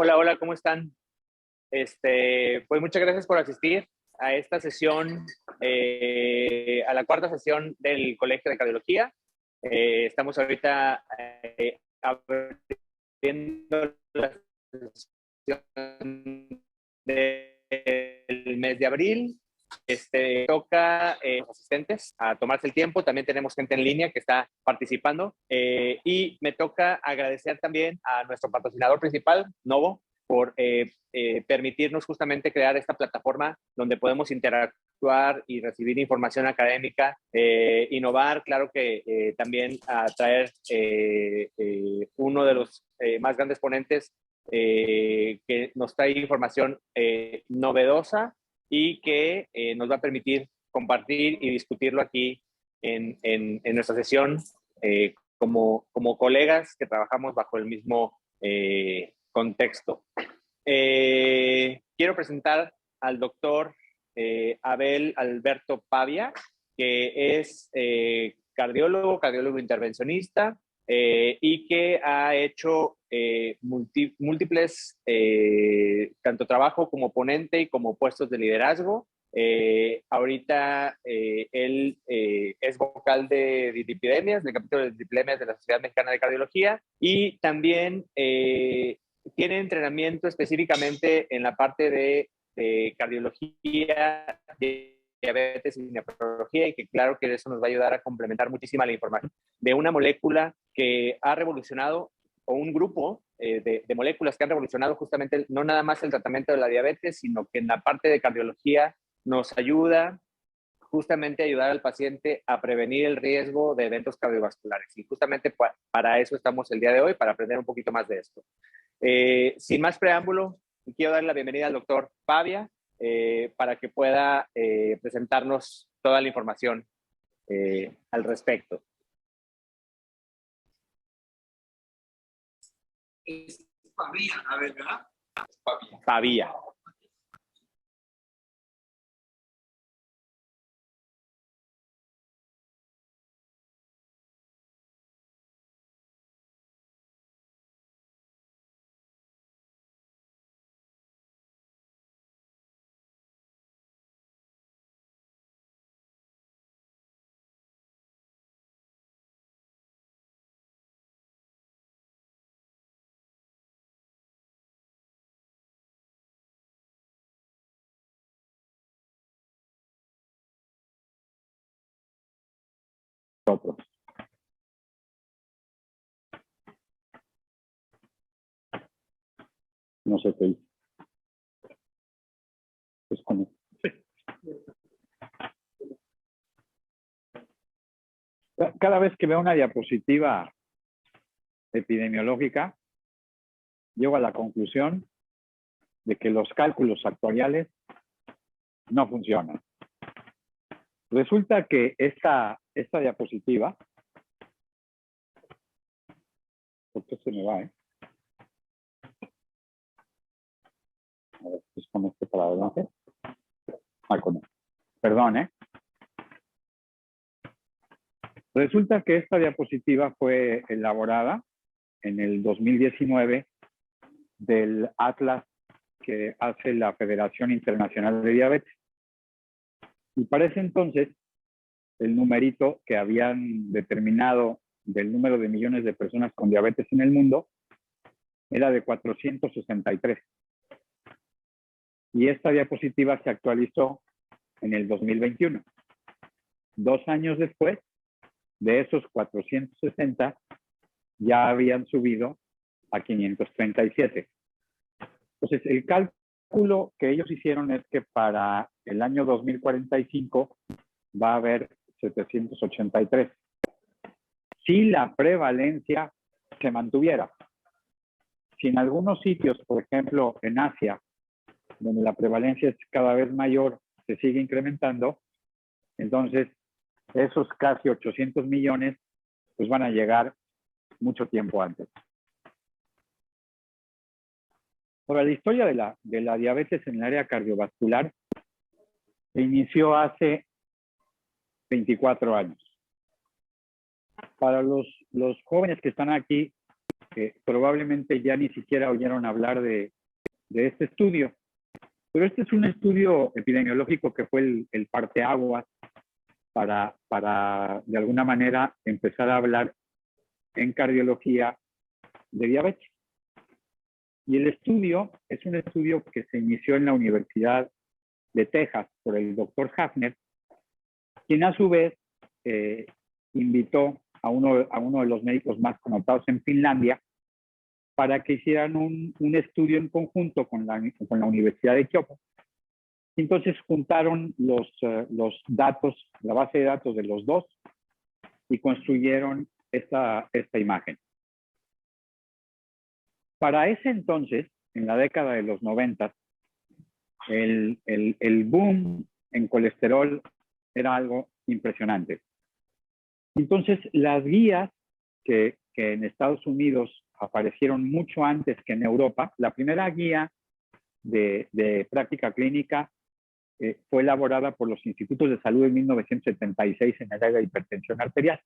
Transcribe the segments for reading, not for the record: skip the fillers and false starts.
Hola, hola, ¿cómo están? Pues muchas gracias por asistir a esta sesión, a la cuarta sesión del Colegio de Cardiología. Estamos ahorita abriendo la sesión del mes de abril. Toca asistentes a tomarse el tiempo. También tenemos gente en línea que está participando. Y me toca agradecer también a nuestro patrocinador principal, Novo, por permitirnos justamente crear esta plataforma donde podemos interactuar y recibir información académica, innovar, claro que también atraer uno de los más grandes ponentes que nos trae información novedosa y que nos va a permitir compartir y discutirlo aquí en nuestra sesión como colegas que trabajamos bajo el mismo contexto. Quiero presentar al doctor Abel Alberto Pavia, que es cardiólogo intervencionista y que ha hecho múltiples, tanto trabajo como ponente y como puestos de liderazgo. Ahorita él es vocal de dislipidemias, del capítulo de dislipidemias de la Sociedad Mexicana de Cardiología, y también tiene entrenamiento específicamente en la parte de cardiología, de diabetes y nefrología, y que claro que eso nos va a ayudar a complementar muchísima la información de una molécula que ha revolucionado, o un grupo de moléculas que han revolucionado justamente no nada más el tratamiento de la diabetes, sino que en la parte de cardiología nos ayuda justamente a ayudar al paciente a prevenir el riesgo de eventos cardiovasculares. Y justamente para eso estamos el día de hoy, para aprender un poquito más de esto. Sin más preámbulo, quiero dar la bienvenida al doctor Pavia para que pueda presentarnos toda la información al respecto. Es Pavia, ¿verdad? Pavia. No sé qué hice. Pues como. Cada vez que veo una diapositiva epidemiológica, llego a la conclusión de que los cálculos actuariales no funcionan. Resulta que esta diapositiva, ¿por qué se me va, A ver, pues con este para adelante. Perdón, Resulta que esta diapositiva fue elaborada en el 2019 del Atlas que hace la Federación Internacional de Diabetes. Y para ese entonces, el numerito que habían determinado del número de millones de personas con diabetes en el mundo era de 463. Y esta diapositiva se actualizó en el 2021. 2 años después, de esos 460, ya habían subido a 537. Entonces, el cálculo que ellos hicieron es que para el año 2045 va a haber 783. Si la prevalencia se mantuviera. Si en algunos sitios, por ejemplo, en Asia, donde la prevalencia es cada vez mayor, se sigue incrementando, entonces esos casi 800 millones pues van a llegar mucho tiempo antes. Ahora, la historia de la diabetes en el área cardiovascular se inició hace 24 años. Para los jóvenes que están aquí, probablemente ya ni siquiera oyeron hablar de este estudio. Pero este es un estudio epidemiológico que fue el parteaguas para, de alguna manera, empezar a hablar en cardiología de diabetes. Y el estudio es un estudio que se inició en la Universidad de Texas por el doctor Hafner, quien a su vez invitó a uno de los médicos más connotados en Finlandia para que hicieran un estudio en conjunto con la Universidad de Kioto. Entonces juntaron los datos, la base de datos de los dos y construyeron esta imagen. Para ese entonces, en la década de los 90, el boom en colesterol era algo impresionante. Entonces, las guías que en Estados Unidos aparecieron mucho antes que en Europa, la primera guía de práctica clínica fue elaborada por los Institutos de Salud en 1976 en el área de hipertensión arterial.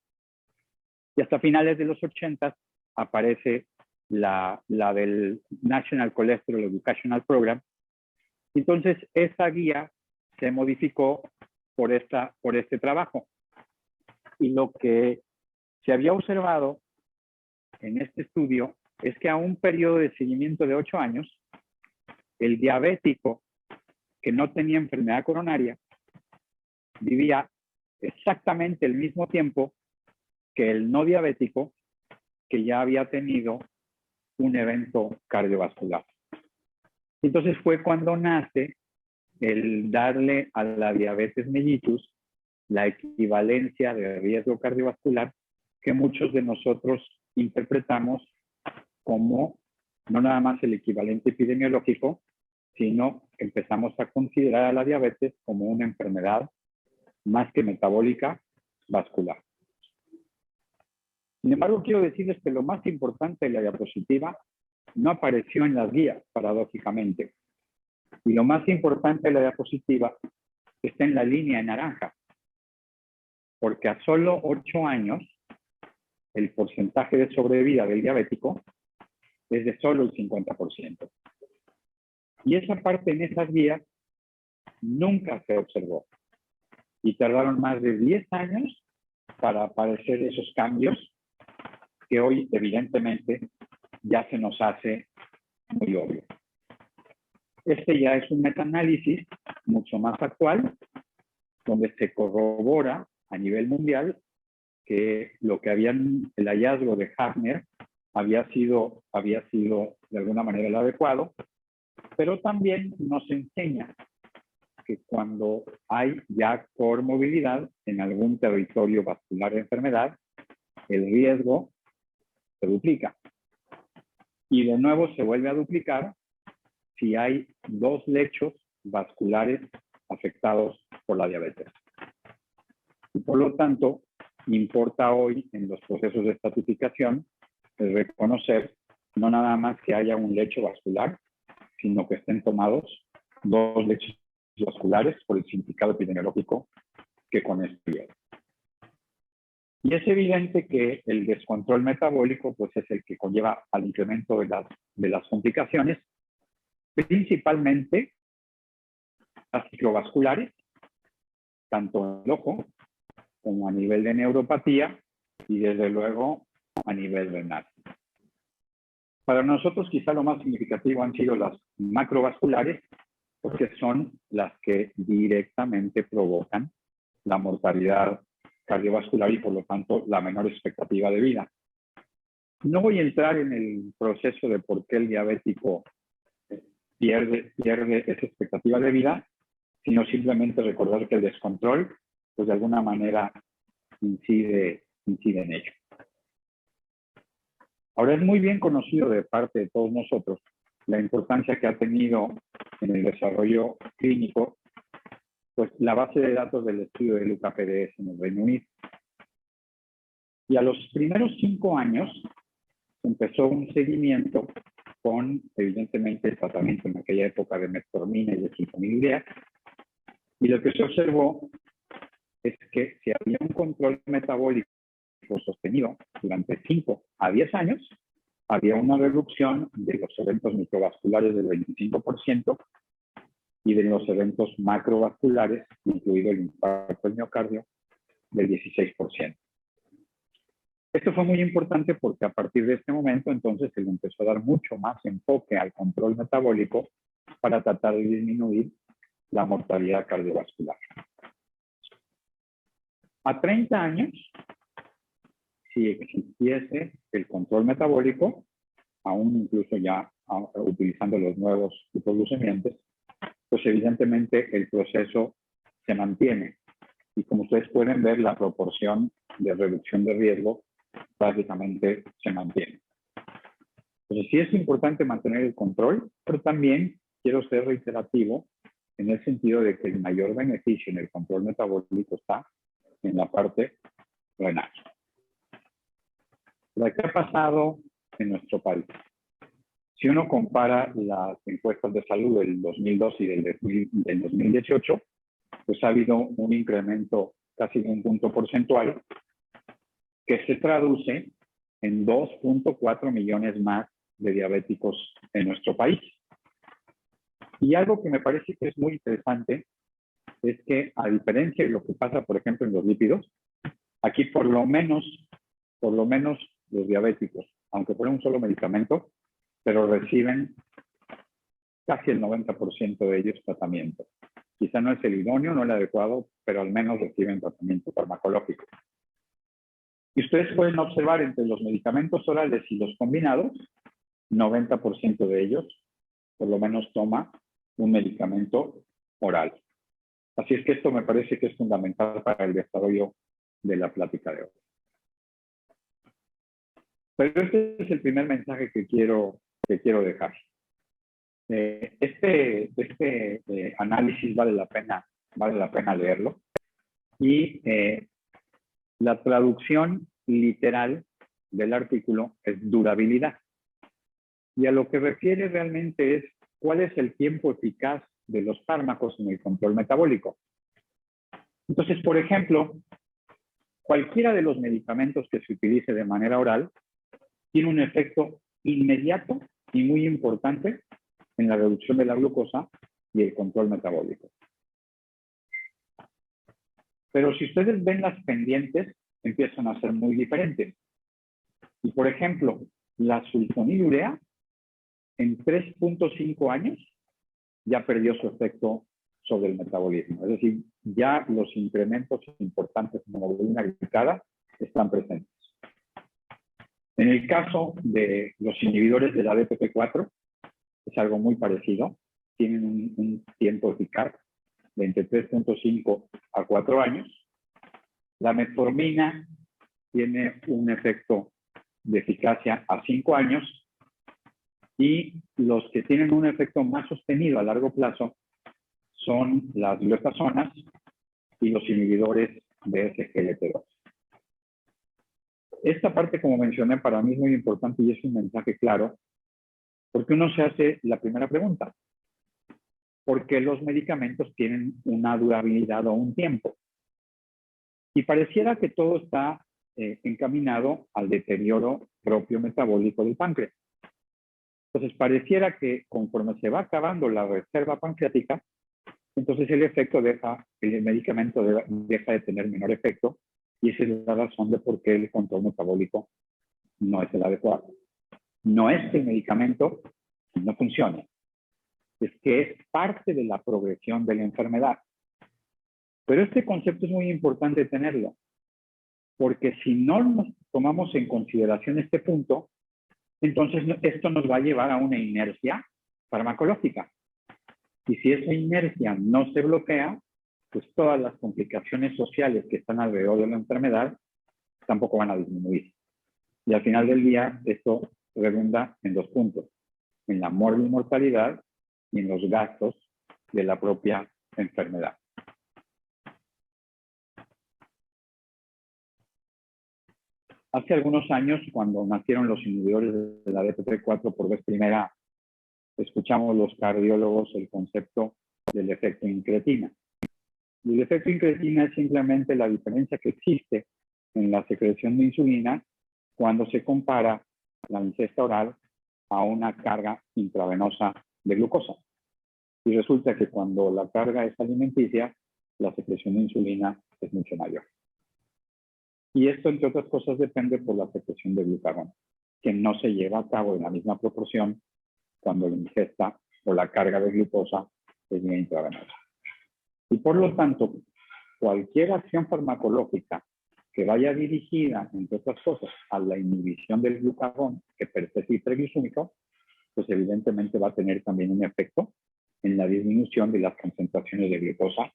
Y hasta finales de los 80 aparece la del National Cholesterol Educational Program. Entonces, esa guía se modificó por este trabajo. Y lo que se había observado en este estudio es que a un periodo de seguimiento de 8 años, el diabético que no tenía enfermedad coronaria vivía exactamente el mismo tiempo que el no diabético que ya había tenido un evento cardiovascular. Entonces fue cuando nace el darle a la diabetes mellitus la equivalencia de riesgo cardiovascular que muchos de nosotros interpretamos como no nada más el equivalente epidemiológico, sino que empezamos a considerar a la diabetes como una enfermedad más que metabólica vascular. Sin embargo, quiero decirles que lo más importante de la diapositiva no apareció en las guías, paradójicamente. Y lo más importante de la diapositiva está en la línea en naranja. Porque a solo 8 años, el porcentaje de sobrevida del diabético es de solo el 50%. Y esa parte en esas guías nunca se observó. Y tardaron más de 10 años para aparecer esos cambios que hoy, evidentemente, ya se nos hace muy obvio. Este ya es un metaanálisis mucho más actual, donde se corrobora a nivel mundial que lo que el hallazgo de Hafner había sido de alguna manera el adecuado, pero también nos enseña que cuando hay ya comorbilidad en algún territorio vascular de enfermedad, el riesgo se duplica. Y de nuevo se vuelve a duplicar si hay 2 lechos vasculares afectados por la diabetes. Y por lo tanto, importa hoy en los procesos de estratificación reconocer no nada más que haya un lecho vascular, sino que estén tomados 2 lechos vasculares por el significado epidemiológico que con esto lleva. Y es evidente que el descontrol metabólico pues, es el que conlleva al incremento de las complicaciones, principalmente las ciclovasculares, tanto en el ojo como a nivel de neuropatía y desde luego a nivel renal. Para nosotros quizá lo más significativo han sido las macrovasculares, porque son las que directamente provocan la mortalidad cardiovascular y por lo tanto la menor expectativa de vida. No voy a entrar en el proceso de por qué el diabético pierde esa expectativa de vida, sino simplemente recordar que el descontrol, pues de alguna manera incide en ello. Ahora, es muy bien conocido de parte de todos nosotros la importancia que ha tenido en el desarrollo clínico, pues la base de datos del estudio del UKPDS en el Reino Unido. Y a los primeros 5 años empezó un seguimiento con, evidentemente, el tratamiento en aquella época de metformina y de sulfonilurea. Y lo que se observó es que si había un control metabólico sostenido durante 5 a 10 años, había una reducción de los eventos microvasculares del 25% y de los eventos macrovasculares, incluido el infarto del miocardio, del 16%. Esto fue muy importante porque a partir de este momento entonces se le empezó a dar mucho más enfoque al control metabólico para tratar de disminuir la mortalidad cardiovascular. A 30 años, si existiese el control metabólico, aún incluso ya utilizando los nuevos hipoglucemiantes, pues evidentemente el proceso se mantiene. Y como ustedes pueden ver, la proporción de reducción de riesgo prácticamente se mantiene. Entonces sí es importante mantener el control, pero también quiero ser reiterativo en el sentido de que el mayor beneficio en el control metabólico está en la parte renal. Lo que ha pasado en nuestro país. Si uno compara las encuestas de salud del 2002 y del 2018, pues ha habido un incremento casi de un punto porcentual que se traduce en 2.4 millones más de diabéticos en nuestro país. Y algo que me parece que es muy interesante es que, a diferencia de lo que pasa, por ejemplo, en los lípidos, aquí por lo menos los diabéticos, aunque fuera un solo medicamento, pero reciben casi el 90% de ellos tratamiento. Quizá no es el idóneo, no el adecuado, pero al menos reciben tratamiento farmacológico. Y ustedes pueden observar entre los medicamentos orales y los combinados, 90% de ellos por lo menos toma un medicamento oral. Así es que esto me parece que es fundamental para el desarrollo de la plática de hoy. Pero este es el primer mensaje que quiero dejar. Este análisis vale la pena leerlo. Y la traducción literal del artículo es durabilidad. Y a lo que refiere realmente es cuál es el tiempo eficaz de los fármacos en el control metabólico. Entonces, por ejemplo, cualquiera de los medicamentos que se utilice de manera oral tiene un efecto inmediato y muy importante en la reducción de la glucosa y el control metabólico. Pero si ustedes ven las pendientes, empiezan a ser muy diferentes. Y por ejemplo, la sulfonilurea en 3.5 años ya perdió su efecto sobre el metabolismo. Es decir, ya los incrementos importantes en hemoglobina glicada están presentes. En el caso de los inhibidores de la DPP4, es algo muy parecido. Tienen un tiempo eficaz de entre 3.5 a 4 años. La metformina tiene un efecto de eficacia a 5 años. Y los que tienen un efecto más sostenido a largo plazo son las glutazonas y los inhibidores de SGLT2. Esta parte, como mencioné, para mí es muy importante y es un mensaje claro, porque uno se hace la primera pregunta. ¿Por qué los medicamentos tienen una durabilidad o un tiempo? Y pareciera que todo está encaminado al deterioro propio metabólico del páncreas. Entonces, pareciera que conforme se va acabando la reserva pancreática, entonces el medicamento deja de tener menor efecto, y esa es la razón de por qué el control metabólico no es el adecuado. No es que el medicamento no funcione, es que es parte de la progresión de la enfermedad. Pero este concepto es muy importante tenerlo, porque si no nos tomamos en consideración este punto, entonces esto nos va a llevar a una inercia farmacológica. Y si esa inercia no se bloquea, pues todas las complicaciones sociales que están alrededor de la enfermedad tampoco van a disminuir. Y al final del día, esto redunda en 2 puntos: en la mortalidad y en los gastos de la propia enfermedad. Hace algunos años, cuando nacieron los inhibidores de la DPP4 por vez primera, escuchamos los cardiólogos el concepto del efecto incretina. Y el efecto incretina es simplemente la diferencia que existe en la secreción de insulina cuando se compara la ingesta oral a una carga intravenosa de glucosa. Y resulta que cuando la carga es alimenticia, la secreción de insulina es mucho mayor. Y esto, entre otras cosas, depende por la secreción de glucagón, que no se lleva a cabo en la misma proporción cuando la ingesta o la carga de glucosa es vía intravenosa. Y por lo tanto, cualquier acción farmacológica que vaya dirigida, entre otras cosas, a la inhibición del glucagón, que per se es hiperglucémico, pues evidentemente va a tener también un efecto en la disminución de las concentraciones de glucosa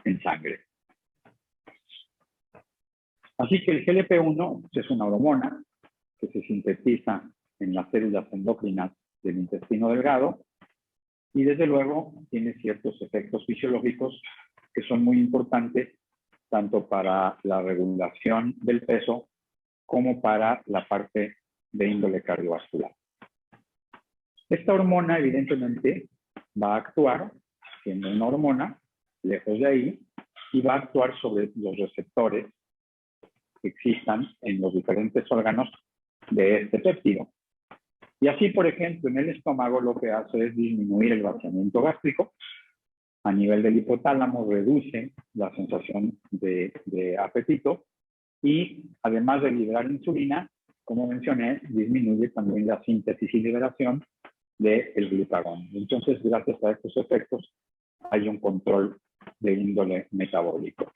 en sangre. Así que el GLP-1 es una hormona que se sintetiza en las células endocrinas del intestino delgado y desde luego tiene ciertos efectos fisiológicos que son muy importantes tanto para la regulación del peso como para la parte de índole cardiovascular. Esta hormona evidentemente va a actuar siendo una hormona lejos de ahí y va a actuar sobre los receptores que existan en los diferentes órganos de este péptido. Y así, por ejemplo, en el estómago lo que hace es disminuir el vaciamiento gástrico. A nivel del hipotálamo reduce la sensación de apetito y además de liberar insulina, como mencioné, disminuye también la síntesis y liberación del glucagón. Entonces, gracias a estos efectos, hay un control de índole metabólico.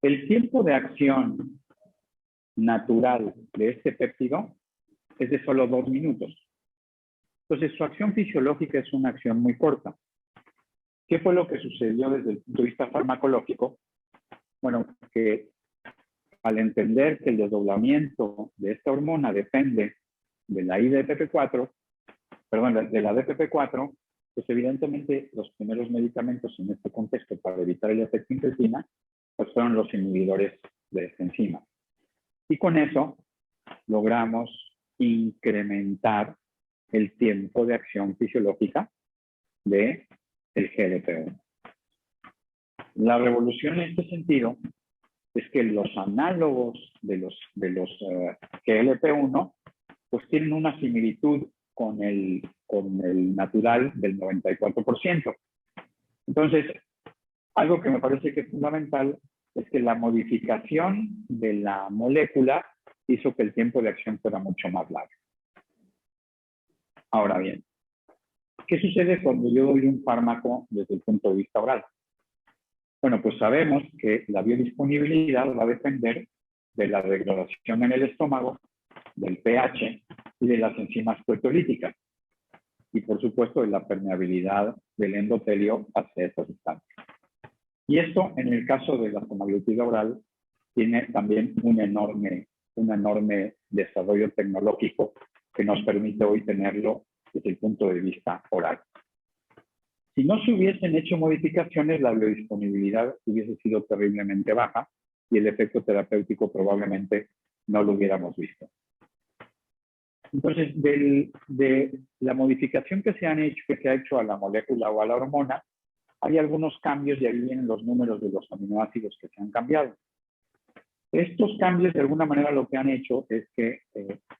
El tiempo de acción natural de este péptido es de solo 2 minutos. Entonces, su acción fisiológica es una acción muy corta. ¿Qué fue lo que sucedió desde el punto de vista farmacológico? Bueno, que al entender que el desdoblamiento de esta hormona depende de la IDPP4, perdón, de la DPP4, pues evidentemente los primeros medicamentos en este contexto para evitar el efecto intestina, pues fueron los inhibidores de esta enzima. Y con eso logramos incrementar el tiempo de acción fisiológica del GLP-1. La revolución en este sentido es que los análogos de los GLP-1 pues tienen una similitud con el natural del 94%. Entonces, algo que me parece que es fundamental es que la modificación de la molécula hizo que el tiempo de acción fuera mucho más largo. Ahora bien, ¿qué sucede cuando yo doy un fármaco desde el punto de vista oral? Bueno, pues sabemos que la biodisponibilidad va a depender de la degradación en el estómago, del pH y de las enzimas proteolíticas. Y por supuesto de la permeabilidad del endotelio hacia esta sustancia. Y esto, en el caso de la semaglutida oral, tiene también un enorme desarrollo tecnológico que nos permite hoy tenerlo desde el punto de vista oral. Si no se hubiesen hecho modificaciones, la biodisponibilidad hubiese sido terriblemente baja y el efecto terapéutico probablemente no lo hubiéramos visto. Entonces, de la modificación que se ha hecho a la molécula o a la hormona, hay algunos cambios y ahí vienen los números de los aminoácidos que se han cambiado. Estos cambios, de alguna manera, lo que han hecho es que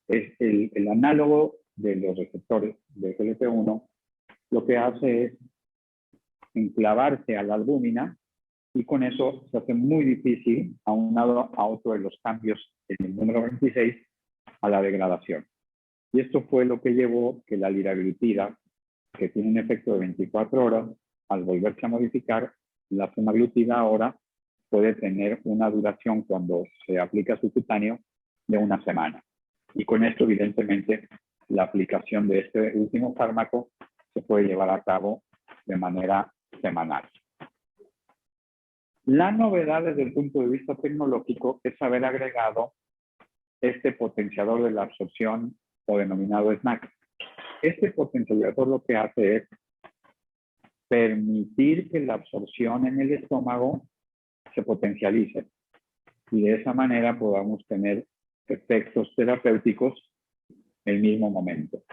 es el análogo de los receptores de GLP-1, lo que hace es enclavarse a la albúmina y con eso se hace muy difícil, aunado a otro de los cambios en el número 26, a la degradación. Y esto fue lo que llevó que la liraglutida, que tiene un efecto de 24 horas, al volverse a modificar, la semaglutida ahora puede tener una duración cuando se aplica subcutáneo de 1 semana. Y con esto, evidentemente, la aplicación de este último fármaco se puede llevar a cabo de manera semanal. La novedad desde el punto de vista tecnológico es haber agregado este potenciador de la absorción o denominado SNAC. Este potenciador lo que hace es permitir que la absorción en el estómago se potencialice y de esa manera podamos tener efectos terapéuticos en el mismo momento.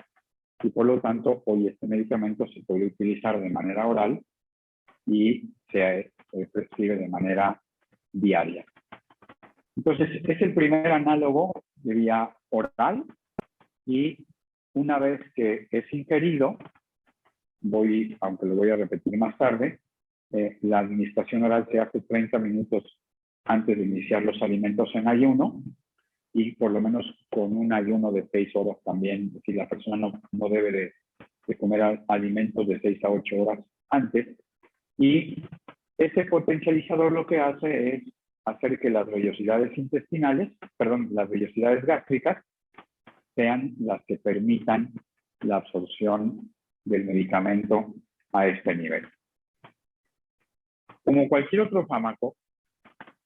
Y por lo tanto, hoy este medicamento se puede utilizar de manera oral y se prescribe de manera diaria. Entonces, es el primer análogo de vía oral y una vez que es ingerido, aunque lo voy a repetir más tarde, la administración oral se hace 30 minutos antes de iniciar los alimentos en ayuno y por lo menos con un ayuno de 6 horas también. Es decir, la persona no debe de comer alimentos de 6 a 8 horas antes. Y ese potencializador lo que hace es hacer que las vellosidades las vellosidades gástricas sean las que permitan la absorción del medicamento a este nivel. Como cualquier otro fármaco,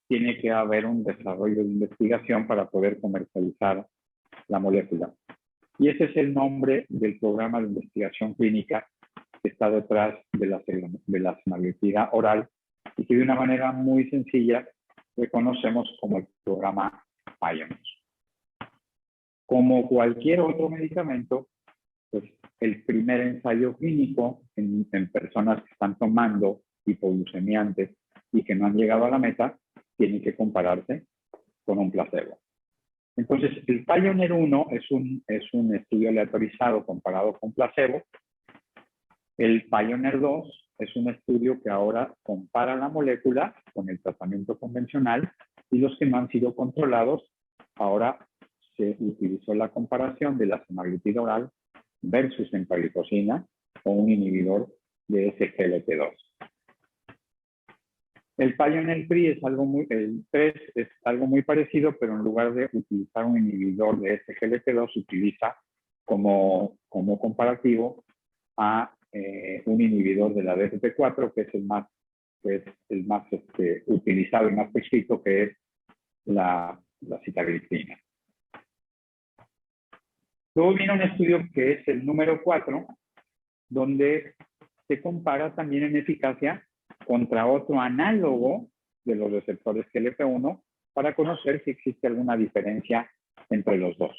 tiene que haber un desarrollo de investigación para poder comercializar la molécula. Y ese es el nombre del programa de investigación clínica que está detrás de la semaglutida oral y que de una manera muy sencilla reconocemos como el programa Pioneer. Como cualquier otro medicamento, pues el primer ensayo clínico en personas que están tomando hipoglucemiantes y que no han llegado a la meta, tiene que compararse con un placebo. Entonces, el Pioneer 1 es un estudio aleatorizado comparado con placebo. El Pioneer 2 es un estudio que ahora compara la molécula con el tratamiento convencional y los que no han sido controlados, ahora se utilizó la comparación de la semaglutida oral versus empagliflozina o un inhibidor de SGLT2. El Pioneer 3 es algo muy parecido, pero en lugar de utilizar un inhibidor de SGLT2, se utiliza como comparativo a un inhibidor de la DSP4, que es el más utilizado y más prescrito, que es la sitagliptina. Luego viene un estudio que es el número 4, donde se compara también en eficacia contra otro análogo de los receptores GLP-1 para conocer si existe alguna diferencia entre los dos.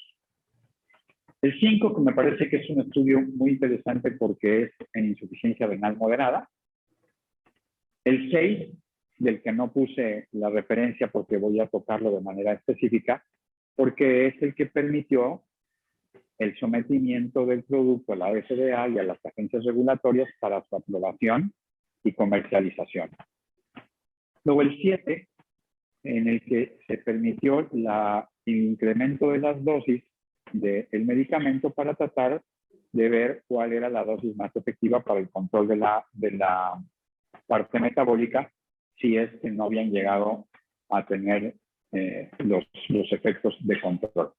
El 5, que me parece que es un estudio muy interesante porque es en insuficiencia renal moderada. El 6, del que no puse la referencia porque voy a tocarlo de manera específica, porque es el que permitió el sometimiento del producto a la FDA y a las agencias regulatorias para su aprobación y comercialización. Luego el 7, en el que se permitió el incremento de las dosis del medicamento para tratar de ver cuál era la dosis más efectiva para el control de la parte metabólica, si es que no habían llegado a tener los efectos de control.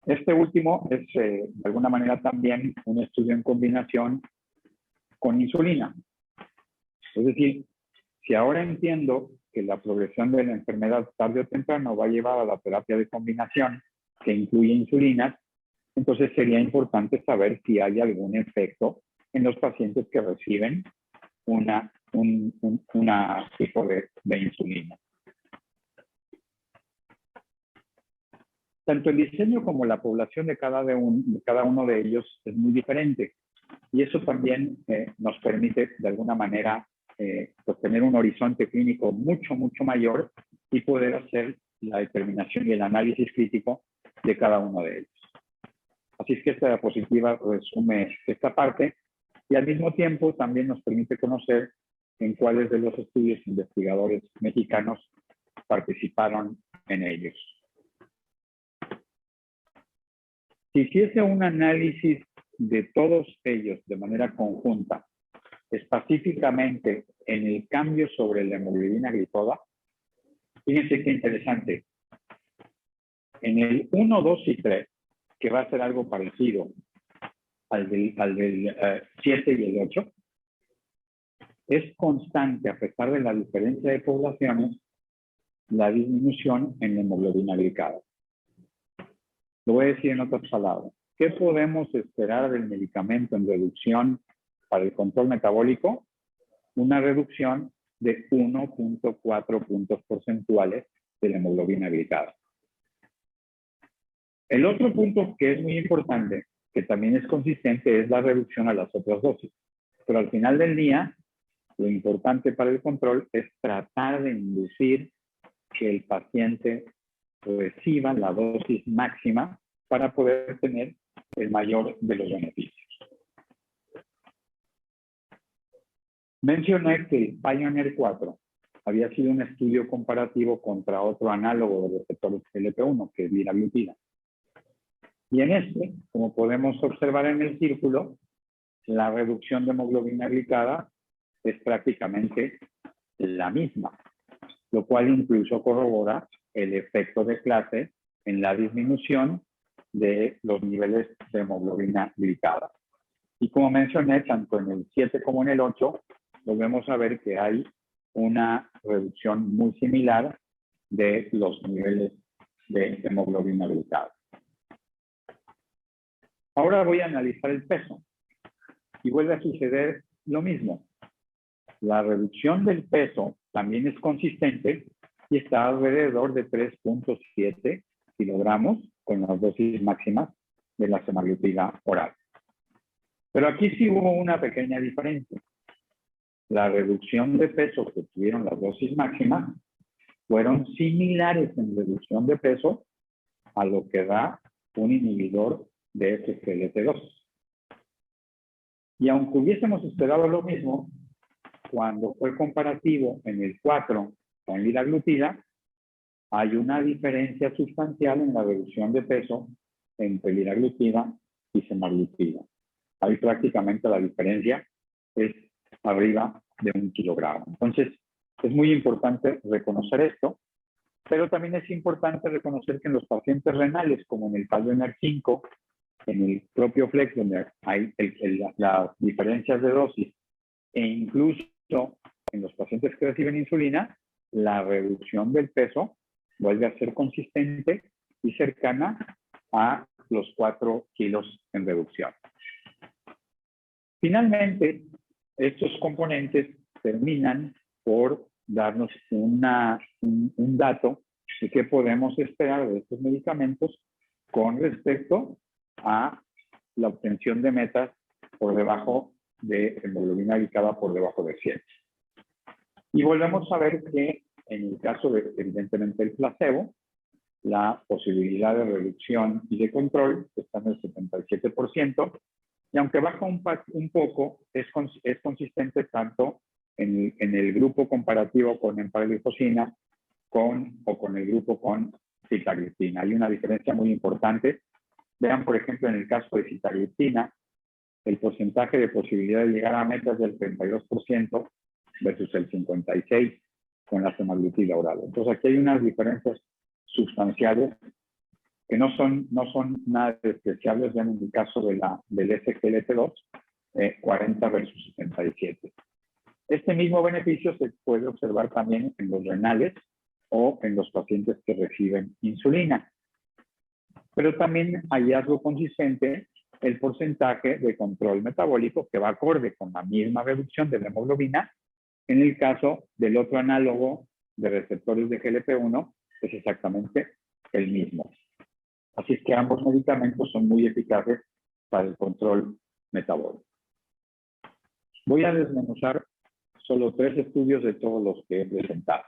Este último es, de alguna manera, también un estudio en combinación con insulina. Es decir, si ahora entiendo que la progresión de la enfermedad tarde o temprano va a llevar a la terapia de combinación que incluye insulinas, entonces sería importante saber si hay algún efecto en los pacientes que reciben un tipo de insulina. Tanto el diseño como la población de cada uno de ellos es muy diferente. Y eso también nos permite, de alguna manera, pues tener un horizonte clínico mucho, mucho mayor y poder hacer la determinación y el análisis crítico de cada uno de ellos. Así es que esta diapositiva resume esta parte y al mismo tiempo también nos permite conocer en cuáles de los estudios investigadores mexicanos participaron en ellos. Si hiciese un análisis de todos ellos de manera conjunta, específicamente en el cambio sobre la hemoglobina glicosa, fíjense qué interesante. En el 1, 2 y 3, que va a ser algo parecido al del 7 y el 8, es constante, a pesar de la diferencia de poblaciones, la disminución en la hemoglobina glicada. Lo voy a decir en otras palabras. ¿Qué podemos esperar del medicamento en reducción para el control metabólico? Una reducción de 1.4 puntos porcentuales de la hemoglobina glicada. El otro punto que es muy importante, que también es consistente, es la reducción a las otras dosis. Pero al final del día, lo importante para el control es tratar de inducir que el paciente reciba la dosis máxima para poder tener el mayor de los beneficios. Mencioné que el Pioneer 4 había sido un estudio comparativo contra otro análogo de receptores GLP-1, que es liraglutida. Y en este, como podemos observar en el círculo, la reducción de hemoglobina glicada es prácticamente la misma, lo cual incluso corrobora el efecto de clase en la disminución de los niveles de hemoglobina glicada. Y como mencioné, tanto en el 7 como en el 8, volvemos a ver que hay una reducción muy similar de los niveles de hemoglobina glicada. Ahora voy a analizar el peso. Y vuelve a suceder lo mismo. La reducción del peso también es consistente y está alrededor de 3.7 kilogramos con las dosis máximas de la semaglutida oral. Pero aquí sí hubo una pequeña diferencia. La reducción de peso que tuvieron las dosis máximas fueron similares en reducción de peso a lo que da un inhibidor de SGLT2. Y aunque hubiésemos esperado lo mismo, cuando fue comparativo en el 4 con liraglutida, hay una diferencia sustancial en la reducción de peso entre liraglutida y semaglutida. Ahí prácticamente la diferencia es arriba de 1 kilogramo. Entonces, es muy importante reconocer esto, pero también es importante reconocer que en los pacientes renales, como en el Pioneer 5, en el propio Flex, donde hay las diferencias de dosis, e incluso en los pacientes que reciben insulina, la reducción del peso vuelve a ser consistente y cercana a los 4 kilos en reducción. Finalmente, estos componentes terminan por darnos un dato de qué podemos esperar de estos medicamentos con respecto a la obtención de metas por debajo de hemoglobina glicada por debajo de 100. Y volvemos a ver que en el caso de, evidentemente, el placebo, la posibilidad de reducción y de control está en el 77%, y aunque baja un poco, es consistente tanto en el grupo comparativo con empagliflozina o con el grupo con sitagliptina. Hay una diferencia muy importante. Vean, por ejemplo, en el caso de sitagliptina, el porcentaje de posibilidad de llegar a metas del 32% versus el 56% con la semaglutida oral. Entonces, aquí hay unas diferencias sustanciales que no son nada despreciables. Vean en el caso del SGLT2, 40 versus 77. Este mismo beneficio se puede observar también en los renales o en los pacientes que reciben insulina. Pero también hay algo consistente el porcentaje de control metabólico que va acorde con la misma reducción de la hemoglobina. En el caso del otro análogo de receptores de GLP-1 es exactamente el mismo. Así es que ambos medicamentos son muy eficaces para el control metabólico. Voy a desmenuzar solo 3 estudios de todos los que he presentado.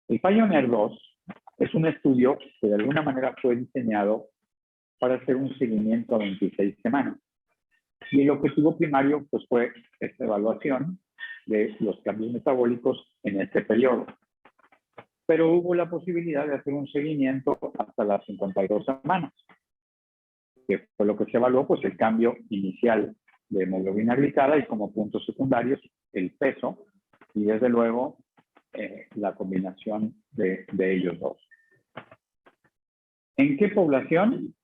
El Pioneer 2 es un estudio que de alguna manera fue diseñado para hacer un seguimiento a 26 semanas. Y el objetivo primario pues, fue esta evaluación de los cambios metabólicos en este periodo. Pero hubo la posibilidad de hacer un seguimiento hasta las 52 semanas, que fue lo que se evaluó, pues el cambio inicial de hemoglobina glicada y como puntos secundarios el peso y desde luego la combinación de ellos dos. ¿En qué población?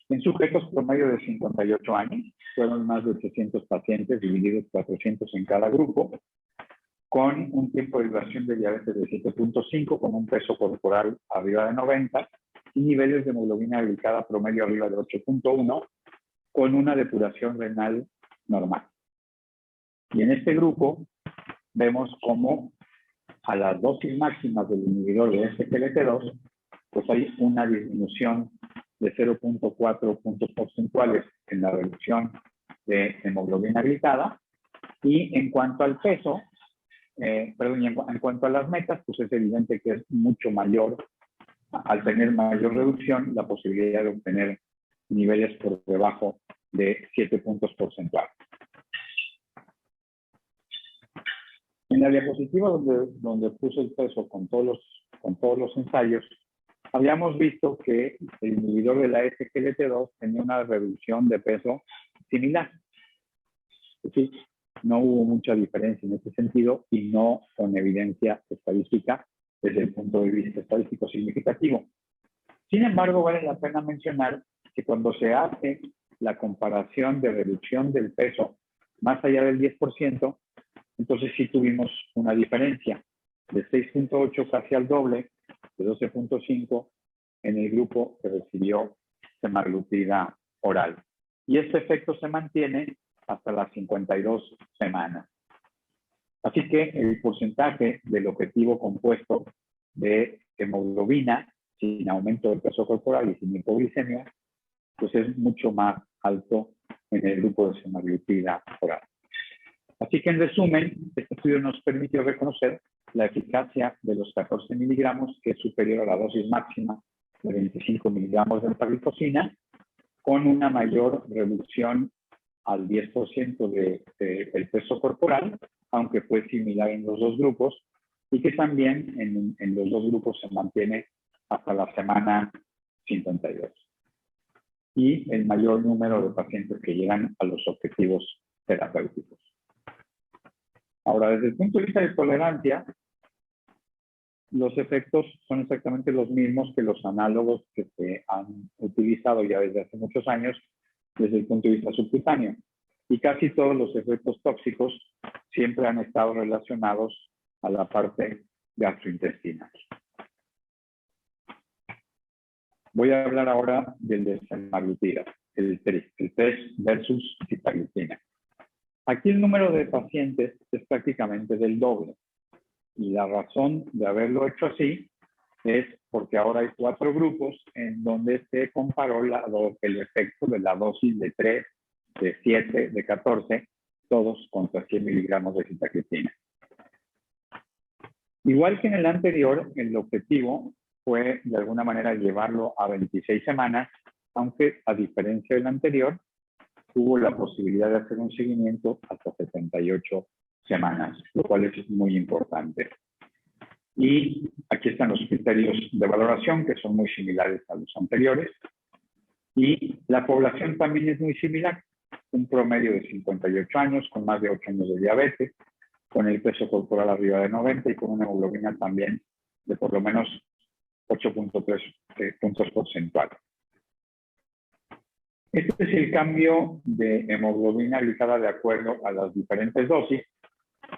En sujetos promedio de 58 años, fueron más de 800 pacientes divididos 400 en cada grupo, con un tiempo de duración de diabetes de 7.5, con un peso corporal arriba de 90 y niveles de hemoglobina glicada promedio arriba de 8.1, con una depuración renal normal. Y en este grupo vemos cómo a las dosis máximas del inhibidor de SGLT2, pues hay una disminución de 0.4 puntos porcentuales en la reducción de hemoglobina glicada. Y en cuanto al peso, en cuanto a las metas, pues es evidente que es mucho mayor al tener mayor reducción, la posibilidad de obtener niveles por debajo de 7 puntos porcentuales. En la diapositiva donde puse el peso con todos los ensayos, habíamos visto que el inhibidor de la SGLT2 tenía una reducción de peso similar. Es decir, no hubo mucha diferencia en ese sentido y no con evidencia estadística desde el punto de vista estadístico significativo. Sin embargo, vale la pena mencionar que cuando se hace la comparación de reducción del peso más allá del 10%, entonces sí tuvimos una diferencia de 6.8 casi al doble, de 12.5 en el grupo que recibió semaglutida oral. Y este efecto se mantiene hasta las 52 semanas. Así que el porcentaje del objetivo compuesto de hemoglobina sin aumento del peso corporal y sin hipoglicemia, pues es mucho más alto en el grupo de semaglutida oral. Así que en resumen, este estudio nos permitió reconocer la eficacia de los 14 miligramos, que es superior a la dosis máxima de 25 miligramos de empagliflozina, con una mayor reducción al 10% del peso corporal, aunque fue similar en los dos grupos, y que también en los dos grupos se mantiene hasta la semana 52. Y el mayor número de pacientes que llegan a los objetivos terapéuticos. Ahora, desde el punto de vista de tolerancia, los efectos son exactamente los mismos que los análogos que se han utilizado ya desde hace muchos años desde el punto de vista subcutáneo. Y casi todos los efectos tóxicos siempre han estado relacionados a la parte gastrointestinal. Voy a hablar ahora del de semaglutida, el test versus sitagliptina. Aquí el número de pacientes es prácticamente del doble. Y la razón de haberlo hecho así es porque ahora hay 4 grupos en donde se comparó el efecto de la dosis de 3, de 7, de 14, todos contra 100 miligramos de sitagliptina. Igual que en el anterior, el objetivo fue de alguna manera llevarlo a 26 semanas, aunque a diferencia del anterior, tuvo la posibilidad de hacer un seguimiento hasta 78 semanas, lo cual es muy importante. Y aquí están los criterios de valoración, que son muy similares a los anteriores. Y la población también es muy similar. Un promedio de 58 años, con más de 8 años de diabetes, con el peso corporal arriba de 90 y con una hemoglobina también de por lo menos 8.3 puntos porcentuales. Este es el cambio de hemoglobina glicada de acuerdo a las diferentes dosis.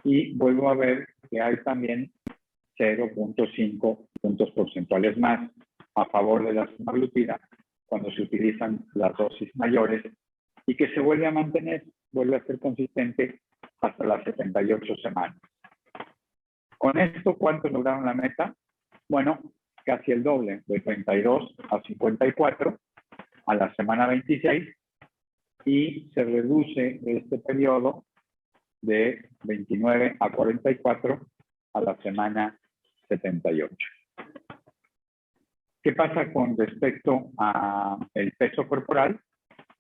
Y vuelvo a ver que hay también 0.5 puntos porcentuales más a favor de la semaglutida cuando se utilizan las dosis mayores y que se vuelve a mantener, vuelve a ser consistente hasta las 78 semanas. Con esto, ¿cuánto lograron la meta? Bueno, casi el doble, de 32 a 54 a la semana 26 y se reduce este periodo de 29 a 44 a la semana 78. ¿Qué pasa con respecto a el peso corporal?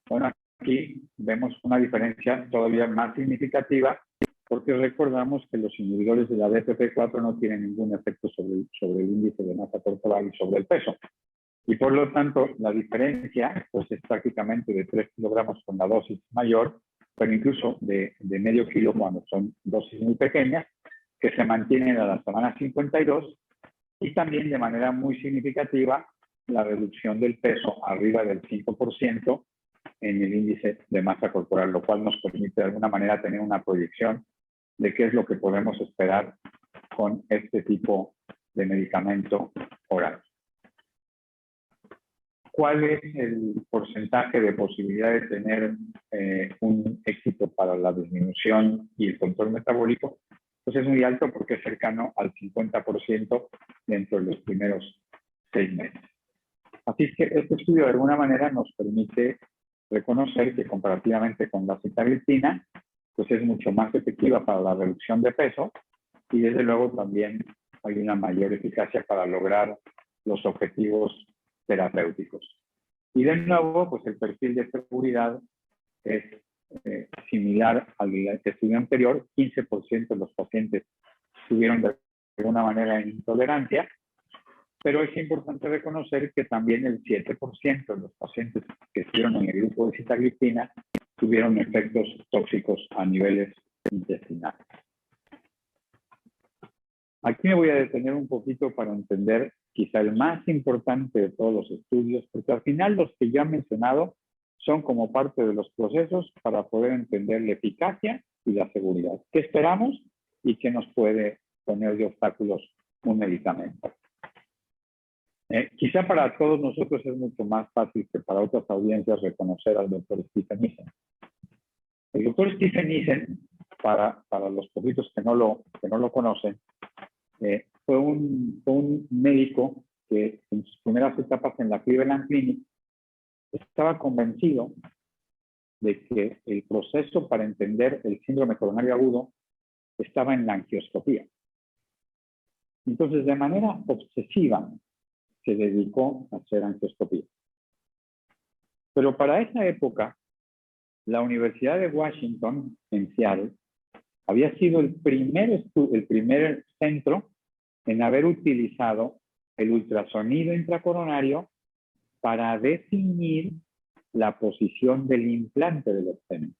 Bueno, aquí vemos una diferencia todavía más significativa porque recordamos que los inhibidores de la DPP-4 no tienen ningún efecto sobre el índice de masa corporal y sobre el peso. Y por lo tanto, la diferencia pues, es prácticamente de 3 kilogramos con la dosis mayor, pero incluso de medio kilo cuando son dosis muy pequeñas, que se mantienen a la semana 52, y también de manera muy significativa la reducción del peso arriba del 5% en el índice de masa corporal, lo cual nos permite de alguna manera tener una proyección de qué es lo que podemos esperar con este tipo de medicamento oral. ¿Cuál es el porcentaje de posibilidad de tener un éxito para la disminución y el control metabólico? Pues es muy alto porque es cercano al 50% dentro de los primeros 6 meses. Así que este estudio de alguna manera nos permite reconocer que comparativamente con la sitagliptina, pues es mucho más efectiva para la reducción de peso y desde luego también hay una mayor eficacia para lograr los objetivos terapéuticos. Y de nuevo, pues el perfil de seguridad es similar al estudio anterior. 15% de los pacientes tuvieron de alguna manera intolerancia, pero es importante reconocer que también el 7% de los pacientes que estuvieron en el grupo de sitagliptina tuvieron efectos tóxicos a niveles intestinales. Aquí me voy a detener un poquito para entender quizá el más importante de todos los estudios, porque al final los que ya he mencionado son como parte de los procesos para poder entender la eficacia y la seguridad. ¿Qué esperamos y qué nos puede poner de obstáculos un medicamento? Quizá para todos nosotros es mucho más fácil que para otras audiencias reconocer al doctor Stephen Nissen. El doctor Stephen Nissen, para los poquitos que no lo conocen, fue un médico que en sus primeras etapas en la Cleveland Clinic estaba convencido de que el proceso para entender el síndrome coronario agudo estaba en la angioscopía. Entonces, de manera obsesiva, se dedicó a hacer angioscopía. Pero para esa época, la Universidad de Washington, en Seattle, había sido el primer centro en haber utilizado el ultrasonido intracoronario para definir la posición del implante del stent.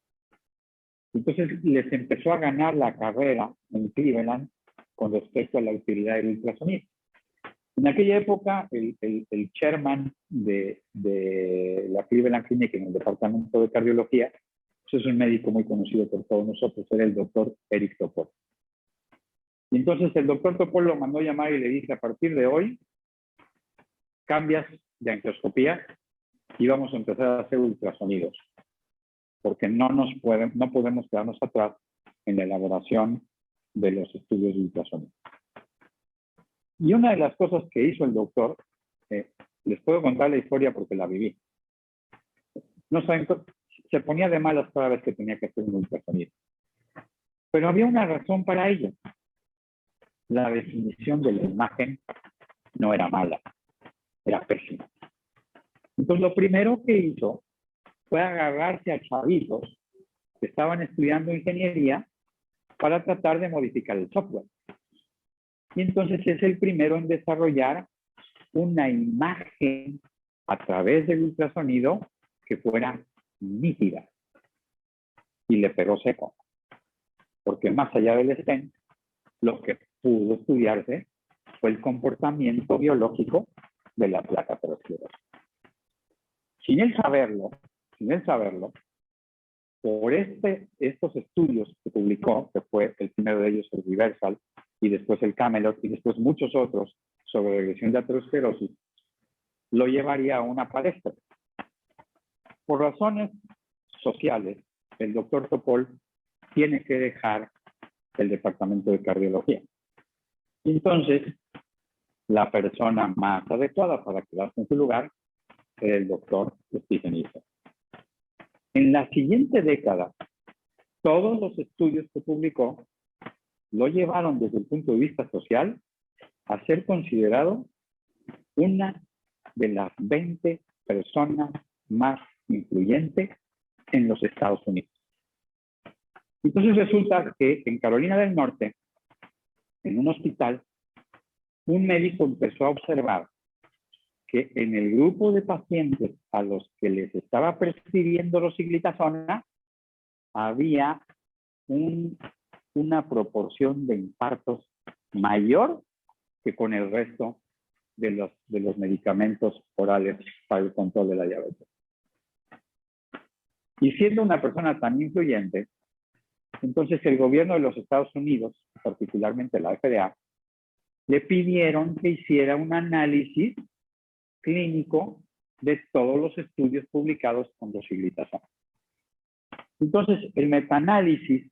Entonces les empezó a ganar la carrera en Cleveland con respecto a la utilidad del ultrasonido. En aquella época, el chairman de la Cleveland Clinic en el departamento de cardiología, pues es un médico muy conocido por todos nosotros, era el doctor Eric Topol. Y entonces el doctor Topol lo mandó a llamar y le dice, a partir de hoy, cambias de angioscopía y vamos a empezar a hacer ultrasonidos, porque no podemos quedarnos atrás en la elaboración de los estudios de ultrasonido. Y una de las cosas que hizo el doctor, les puedo contar la historia porque la viví. No saben, se ponía de malas cada vez que tenía que hacer un ultrasonido. Pero había una razón para ello. La definición de la imagen no era mala, era pésima. Entonces lo primero que hizo fue agarrarse a chavitos que estaban estudiando ingeniería para tratar de modificar el software. Y entonces es el primero en desarrollar una imagen a través del ultrasonido que fuera nítida. Y le pegó seco. Porque más allá del stent, lo que pudo estudiarse fue el comportamiento biológico de la placa aterosclerosa. Sin él saberlo, por estos estudios que publicó, que fue el primero de ellos el Reversal, y después el Camelot, y después muchos otros sobre regresión de aterosclerosis, lo llevaría a una palestra. Por razones sociales, el doctor Topol tiene que dejar el departamento de cardiología. Y entonces, la persona más adecuada para quedarse en su lugar era el doctor Stephen Nissen. En la siguiente década, todos los estudios que publicó lo llevaron desde el punto de vista social a ser considerado una de las 20 personas más influyentes en los Estados Unidos. Entonces resulta que en Carolina del Norte, en un hospital, un médico empezó a observar que en el grupo de pacientes a los que les estaba prescribiendo rosiglitazona había una proporción de infartos mayor que con el resto de los medicamentos orales para el control de la diabetes. Y siendo una persona tan influyente, entonces el gobierno de los Estados Unidos, particularmente la FDA, le pidieron que hiciera un análisis clínico de todos los estudios publicados con rosiglitazona. Entonces, el metaanálisis,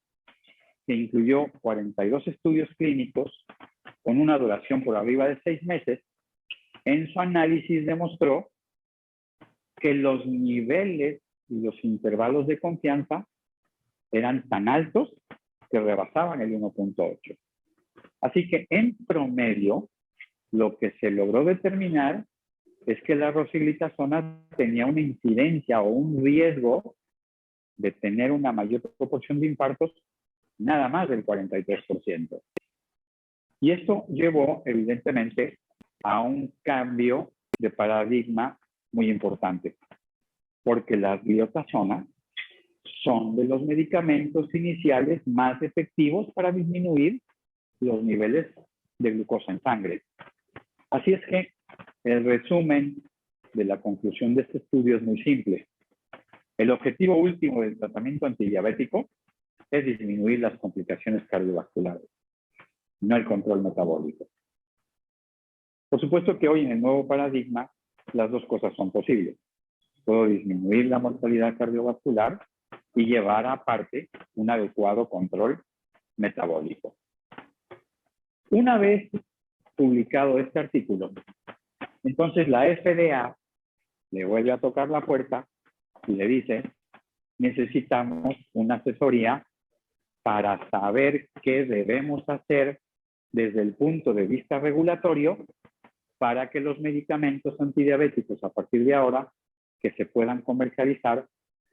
que incluyó 42 estudios clínicos con una duración por arriba de 6 meses, en su análisis demostró que los niveles y los intervalos de confianza eran tan altos que rebasaban el 1.8. Así que en promedio, lo que se logró determinar es que la rosiglitazona tenía una incidencia o un riesgo de tener una mayor proporción de infartos, nada más del 43%. Y esto llevó, evidentemente, a un cambio de paradigma muy importante, porque las gliotazonas son de los medicamentos iniciales más efectivos para disminuir los niveles de glucosa en sangre. Así es que el resumen de la conclusión de este estudio es muy simple. El objetivo último del tratamiento antidiabético es disminuir las complicaciones cardiovasculares, no el control metabólico. Por supuesto que hoy en el nuevo paradigma las dos cosas son posibles. Puedo disminuir la mortalidad cardiovascular y llevar aparte un adecuado control metabólico. Una vez publicado este artículo, entonces la FDA le vuelve a tocar la puerta y le dice, necesitamos una asesoría para saber qué debemos hacer desde el punto de vista regulatorio para que los medicamentos antidiabéticos a partir de ahora que se puedan comercializar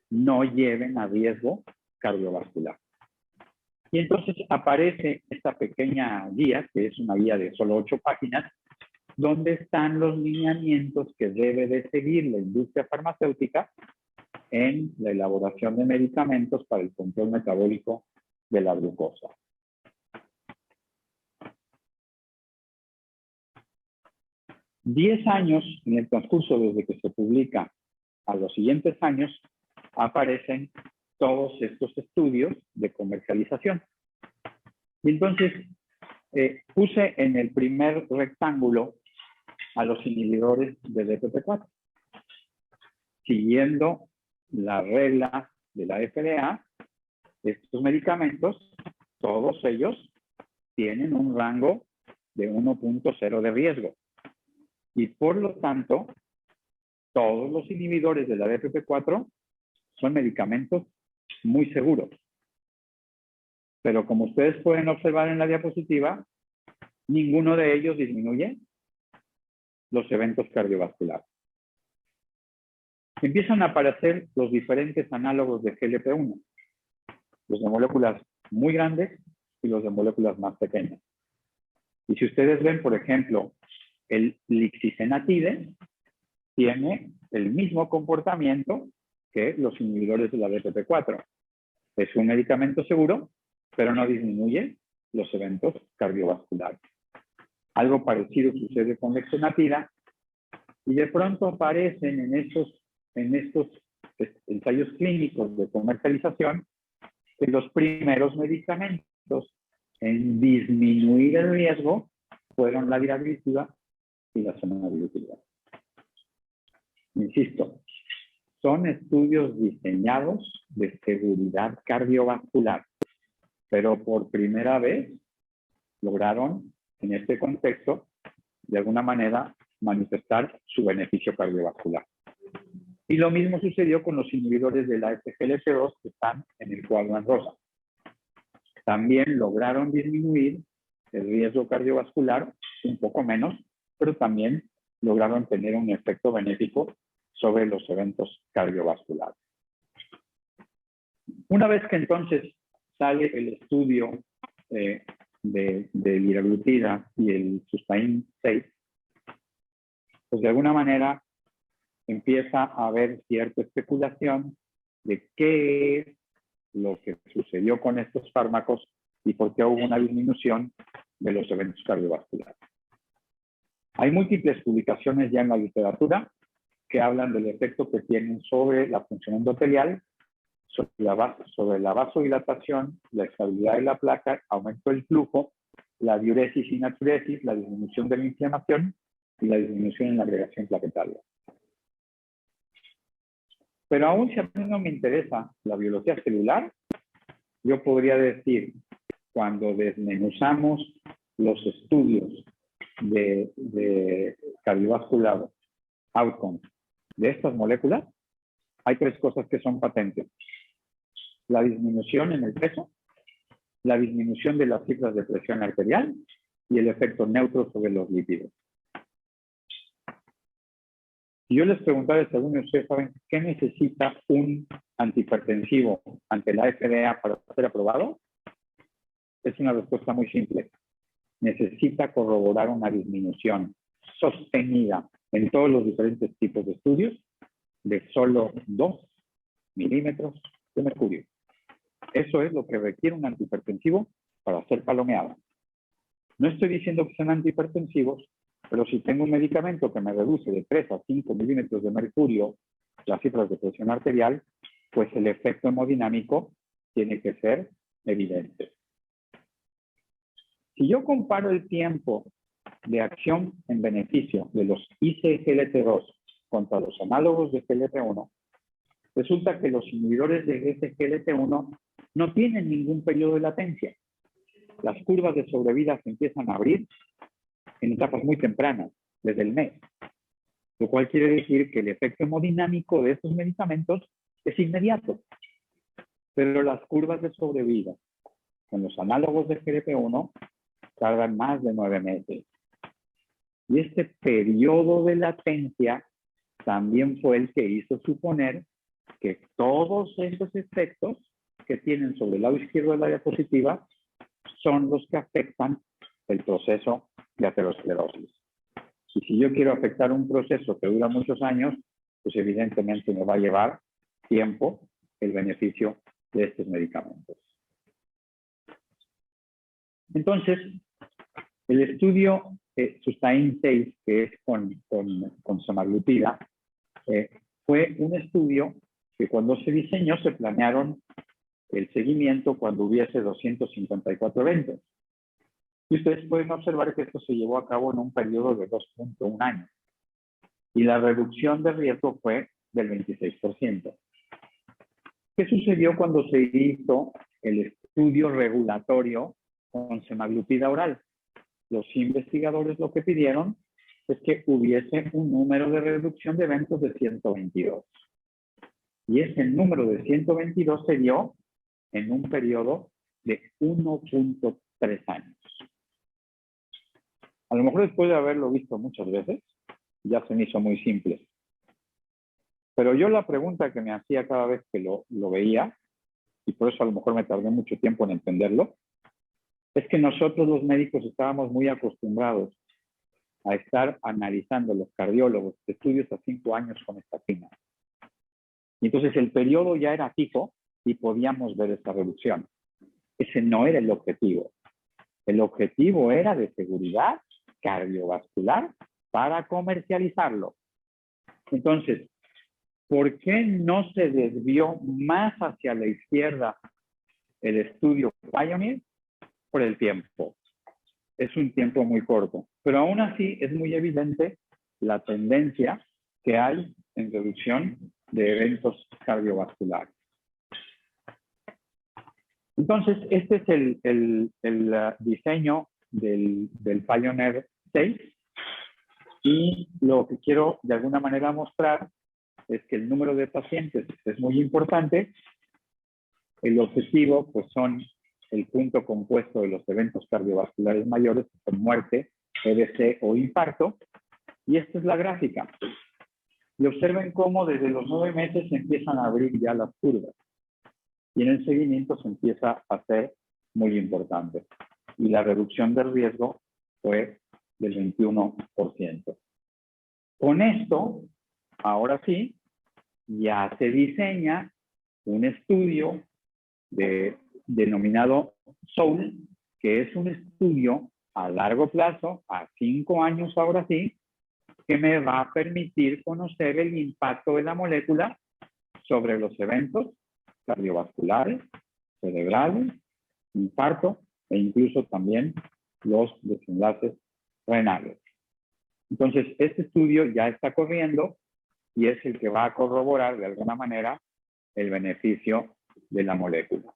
no lleven a riesgo cardiovascular. Y entonces aparece esta pequeña guía, que es una guía de solo 8 páginas, donde están los lineamientos que debe de seguir la industria farmacéutica en la elaboración de medicamentos para el control metabólico de la glucosa. Diez años en el transcurso desde que se publica a los siguientes años aparecen todos estos estudios de comercialización. Y entonces puse en el primer rectángulo a los inhibidores de DPP4, siguiendo la regla de la FDA. Estos medicamentos, todos ellos, tienen un rango de 1.0 de riesgo. Y por lo tanto, todos los inhibidores de la DPP4 son medicamentos muy seguros. Pero como ustedes pueden observar en la diapositiva, ninguno de ellos disminuye los eventos cardiovasculares. Empiezan a aparecer los diferentes análogos de GLP-1, los de moléculas muy grandes y los de moléculas más pequeñas. Y si ustedes ven, por ejemplo, el lixisenatide tiene el mismo comportamiento que los inhibidores de la DPP4. Es un medicamento seguro, pero no disminuye los eventos cardiovasculares. Algo parecido sucede con la exenatida, y de pronto aparecen en estos ensayos clínicos de comercialización que los primeros medicamentos en disminuir el riesgo fueron la liraglutida y la semaglutida. Insisto, son estudios diseñados de seguridad cardiovascular, pero por primera vez lograron en este contexto de alguna manera manifestar su beneficio cardiovascular. Y lo mismo sucedió con los inhibidores de la SGLT2 que están en el cuadro en rosa. También lograron disminuir el riesgo cardiovascular un poco menos, pero también lograron tener un efecto benéfico sobre los eventos cardiovasculares. Una vez que entonces sale el estudio de liraglutida y el Sustain 6, pues de alguna manera empieza a haber cierta especulación de qué es lo que sucedió con estos fármacos y por qué hubo una disminución de los eventos cardiovasculares. Hay múltiples publicaciones ya en la literatura que hablan del efecto que tienen sobre la función endotelial, sobre la vasodilatación, la estabilidad de la placa, aumento del flujo, la diuresis y natriuresis, la disminución de la inflamación y la disminución en la agregación plaquetaria. Pero aún si a mí no me interesa la biología celular, yo podría decir, cuando desmenuzamos los estudios de cardiovascular outcomes de estas moléculas, hay tres cosas que son patentes. La disminución en el peso, la disminución de las cifras de presión arterial y el efecto neutro sobre los lípidos. Si yo les preguntara, según ustedes saben, ¿qué necesita un antihipertensivo ante la FDA para ser aprobado? Es una respuesta muy simple. Necesita corroborar una disminución sostenida en todos los diferentes tipos de estudios de solo 2 milímetros de mercurio. Eso es lo que requiere un antihipertensivo para ser palomeado. No estoy diciendo que sean antihipertensivos, pero si tengo un medicamento que me reduce de 3 a 5 milímetros de mercurio las cifras de presión arterial, pues el efecto hemodinámico tiene que ser evidente. Si yo comparo el tiempo de acción en beneficio de los ICGLT2 contra los análogos de GLP-1, resulta que los inhibidores de SGLT1 no tienen ningún periodo de latencia. Las curvas de sobrevida se empiezan a abrir en etapas muy tempranas, desde el mes, lo cual quiere decir que el efecto hemodinámico de estos medicamentos es inmediato. Pero las curvas de sobrevida con los análogos de GLP-1 tardan más de 9 meses. Y este periodo de latencia también fue el que hizo suponer que todos estos efectos que tienen sobre el lado izquierdo de la diapositiva son los que afectan el proceso de aterosclerosis. Y si yo quiero afectar un proceso que dura muchos años, pues evidentemente me va a llevar tiempo el beneficio de estos medicamentos. Entonces, el estudio Sustain 6, que es con semaglutida, fue un estudio que cuando se diseñó se planearon el seguimiento cuando hubiese 254 eventos. Y ustedes pueden observar que esto se llevó a cabo en un periodo de 2.1 años. Y la reducción de riesgo fue del 26%. ¿Qué sucedió cuando se hizo el estudio regulatorio con semaglutida oral? Los investigadores lo que pidieron es que hubiese un número de reducción de eventos de 122. Y ese número de 122 se dio en un periodo de 1.3 años. A lo mejor después de haberlo visto muchas veces, ya se me hizo muy simple. Pero yo la pregunta que me hacía cada vez que lo veía, y por eso a lo mejor me tardé mucho tiempo en entenderlo, es que nosotros los médicos estábamos muy acostumbrados a estar analizando los cardiólogos estudios a 5 años con estatina. Y entonces el periodo ya era fijo y podíamos ver esta reducción. Ese no era el objetivo. El objetivo era de seguridad cardiovascular para comercializarlo. Entonces, ¿por qué no se desvió más hacia la izquierda el estudio Pioneer? Por el tiempo. Es un tiempo muy corto. Pero aún así es muy evidente la tendencia que hay en reducción de eventos cardiovasculares. Entonces, este es el diseño del Pioneer 6. Y lo que quiero de alguna manera mostrar es que el número de pacientes es muy importante. El objetivo, pues, son el punto compuesto de los eventos cardiovasculares mayores, que son muerte, EBC o infarto. Y esta es la gráfica. Y observen cómo desde los 9 meses se empiezan a abrir ya las curvas. Y en el seguimiento se empieza a hacer muy importante. Y la reducción del riesgo fue del 21%. Con esto, ahora sí, ya se diseña un estudio denominado SOUL, que es un estudio a largo plazo, a 5 años ahora sí, que me va a permitir conocer el impacto de la molécula sobre los eventos cardiovasculares, cerebrales, infarto e incluso también los desenlaces renales. Entonces, este estudio ya está corriendo y es el que va a corroborar de alguna manera el beneficio de la molécula.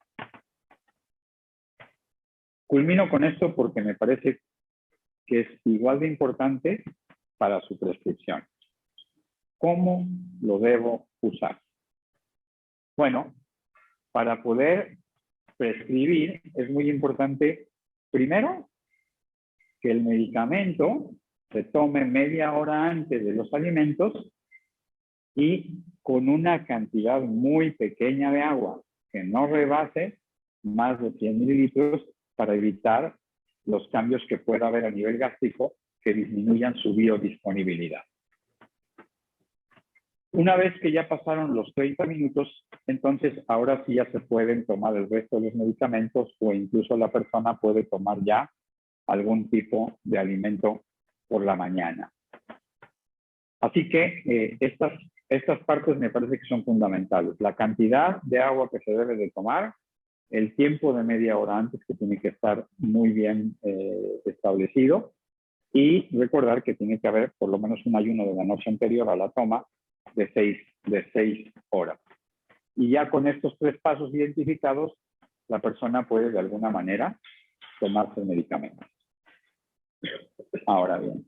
Culmino con esto porque me parece que es igual de importante para su prescripción. ¿Cómo lo debo usar? Bueno, para poder prescribir es muy importante, primero, que el medicamento se tome media hora antes de los alimentos y con una cantidad muy pequeña de agua, que no rebase más de 100 mililitros para evitar los cambios que pueda haber a nivel gástrico que disminuyan su biodisponibilidad. Una vez que ya pasaron los 30 minutos, entonces ahora sí ya se pueden tomar el resto de los medicamentos o incluso la persona puede tomar ya algún tipo de alimento por la mañana. Así que estas partes me parece que son fundamentales. La cantidad de agua que se debe de tomar, el tiempo de media hora antes que tiene que estar muy bien establecido y recordar que tiene que haber por lo menos un ayuno de la noche anterior a la toma de 6 horas. Y ya con estos 3 pasos identificados, la persona puede de alguna manera tomarse el medicamento. Ahora bien,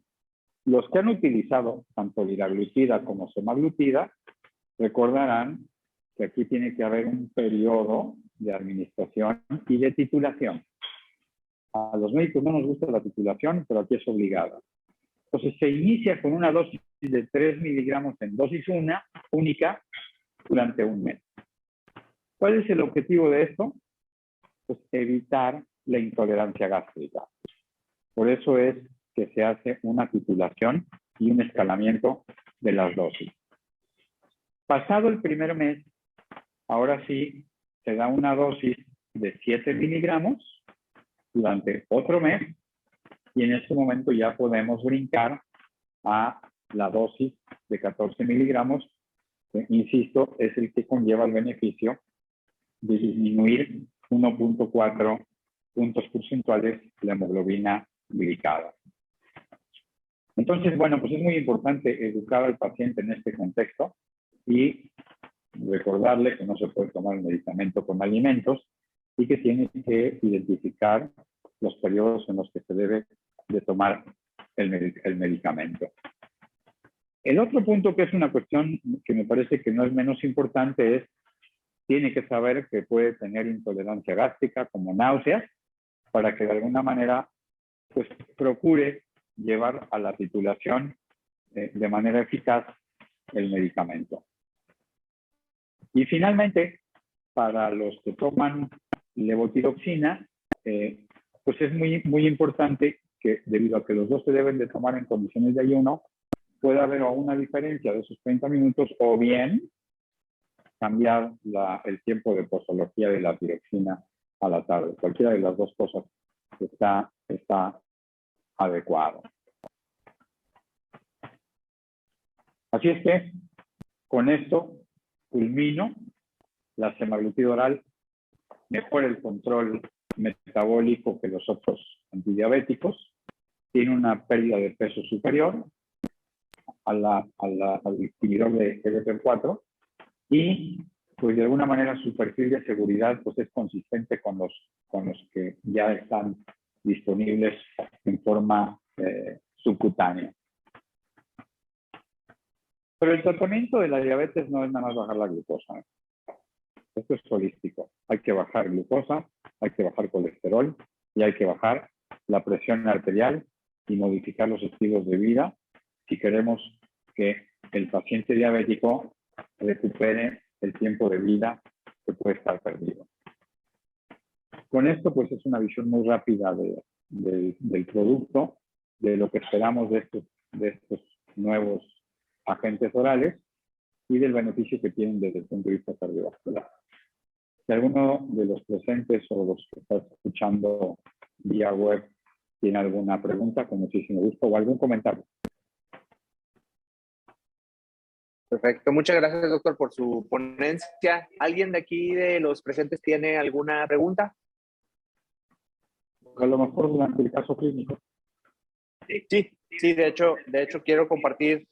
los que han utilizado tanto liraglutida como semaglutida recordarán que aquí tiene que haber un periodo de administración y de titulación. A los médicos no nos gusta la titulación, pero aquí es obligada. Entonces se inicia con una dosis de 3 miligramos en dosis única durante un mes. ¿Cuál es el objetivo de esto? Pues evitar la intolerancia gástrica. Por eso es que se hace una titulación y un escalamiento de las dosis. Pasado el primer mes, ahora sí se da una dosis de 7 miligramos durante otro mes y en este momento ya podemos brincar a la dosis de 14 miligramos, que, insisto, es el que conlleva el beneficio de disminuir 1.4 puntos porcentuales la hemoglobina glicada. Entonces, bueno, pues es muy importante educar al paciente en este contexto y recordarle que no se puede tomar el medicamento con alimentos y que tiene que identificar los periodos en los que se debe de tomar el medicamento. El otro punto que es una cuestión que me parece que no es menos importante es, tiene que saber que puede tener intolerancia gástrica como náuseas para que de alguna manera pues procure llevar a la titulación de manera eficaz el medicamento. Y finalmente, para los que toman levotiroxina, pues es muy importante que debido a que los dos se deben de tomar en condiciones de ayuno, puede haber una diferencia de esos 30 minutos o bien cambiar el tiempo de posología de la tiroxina a la tarde. Cualquiera de las dos cosas está adecuado. Así es que con esto culmino. La semaglutida oral mejora el control metabólico que los otros antidiabéticos, tiene una pérdida de peso superior al inhibidor de GLP-4 y pues de alguna manera su perfil de seguridad pues es consistente con los que ya están disponibles en forma subcutánea. Pero el tratamiento de la diabetes no es nada más bajar la glucosa. Esto es holístico. Hay que bajar glucosa, hay que bajar colesterol y hay que bajar la presión arterial y modificar los estilos de vida si queremos que el paciente diabético recupere el tiempo de vida que puede estar perdido. Con esto, pues es una visión muy rápida del producto, de lo que esperamos de estos nuevos agentes orales y del beneficio que tienen desde el punto de vista cardiovascular. Si alguno de los presentes o los que están escuchando vía web tiene alguna pregunta, con muchísimo gusto, o algún comentario. Perfecto. Muchas gracias, doctor, por su ponencia. ¿Alguien de aquí de los presentes tiene alguna pregunta? A lo mejor durante el caso clínico. Sí, de hecho quiero compartir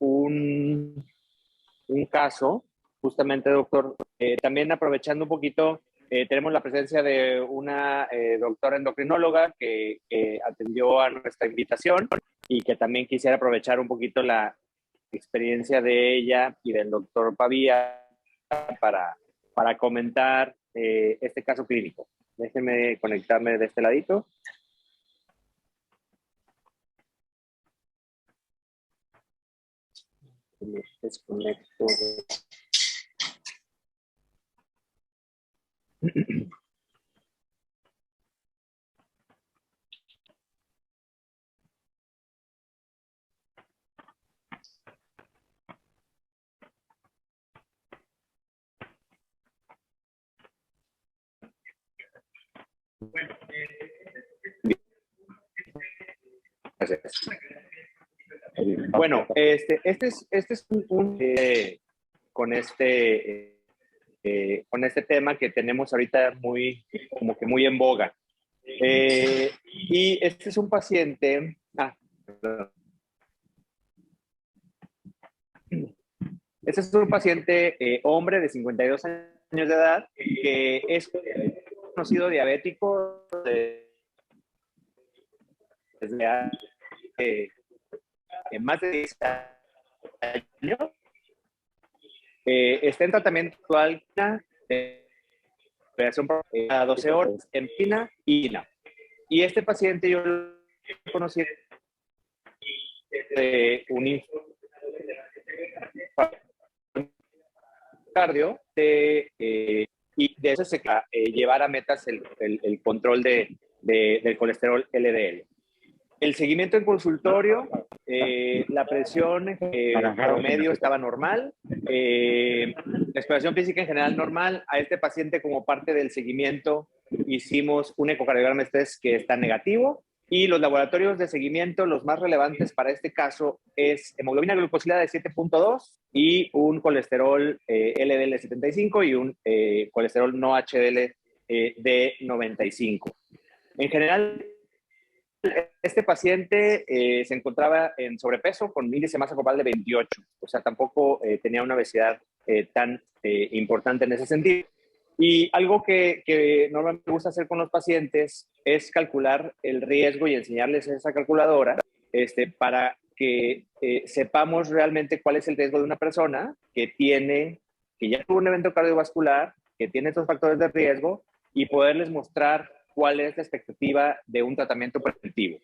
un caso, justamente, doctor. También aprovechando un poquito, tenemos la presencia de una doctora endocrinóloga que atendió a nuestra invitación y que también quisiera aprovechar un poquito la experiencia de ella y del doctor Pavía para comentar este caso clínico. Déjenme conectarme de este ladito. Me desconecto Gracias. Bueno, este es con con este tema que tenemos ahorita como que muy en boga. Y este es un paciente, perdón. Este es un paciente hombre de 52 años de edad que es conocido diabético desde hace más de 10 años. Está en tratamiento actual de operación a 12 horas en Pina y Ina. Y este paciente yo lo conocí de un cardio y de eso se llevar a metas el control del colesterol LDL. El seguimiento en consultorio, la presión promedio estaba normal, la exploración física en general normal. A este paciente, como parte del seguimiento, hicimos un ecocardiograma estrés que está negativo, y los laboratorios de seguimiento, los más relevantes para este caso, es hemoglobina glucosilada de 7.2 y un colesterol LDL 75 y un colesterol no HDL de 95. En general, este paciente se encontraba en sobrepeso con índice de masa corporal de 28, o sea, tampoco tenía una obesidad tan importante en ese sentido. Y algo que normalmente me gusta hacer con los pacientes es calcular el riesgo y enseñarles esa calculadora para que sepamos realmente cuál es el riesgo de una persona que ya tuvo un evento cardiovascular, que tiene estos factores de riesgo, y poderles mostrar cuál es la expectativa de un tratamiento preventivo.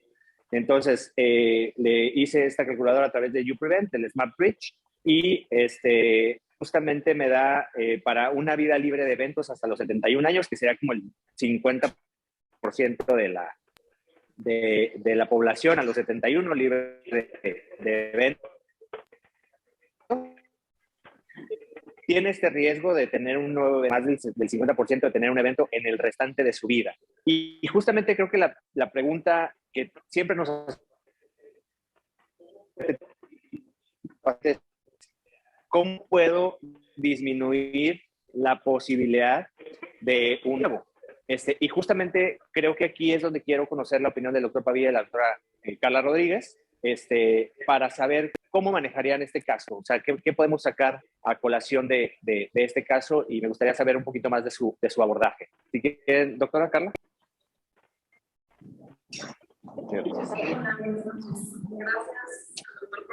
Entonces, le hice esta calculadora a través de YouPrevent, el Smart Bridge, y justamente me da para una vida libre de eventos hasta los 71 años, que sería como el 50% de la población a los 71 libre de eventos. Tiene este riesgo de tener más del 50% de tener un evento en el restante de su vida. Y justamente creo que la pregunta que siempre nos hace, ¿cómo puedo disminuir la posibilidad de un nuevo? Y justamente creo que aquí es donde quiero conocer la opinión del doctor Pavía y de la doctora Carla Rodríguez, para saber cómo manejarían este caso. O sea, ¿qué podemos sacar a colación de este caso? Y me gustaría saber un poquito más de su abordaje. ¿Sí que, doctora Carla? Gracias, doctor,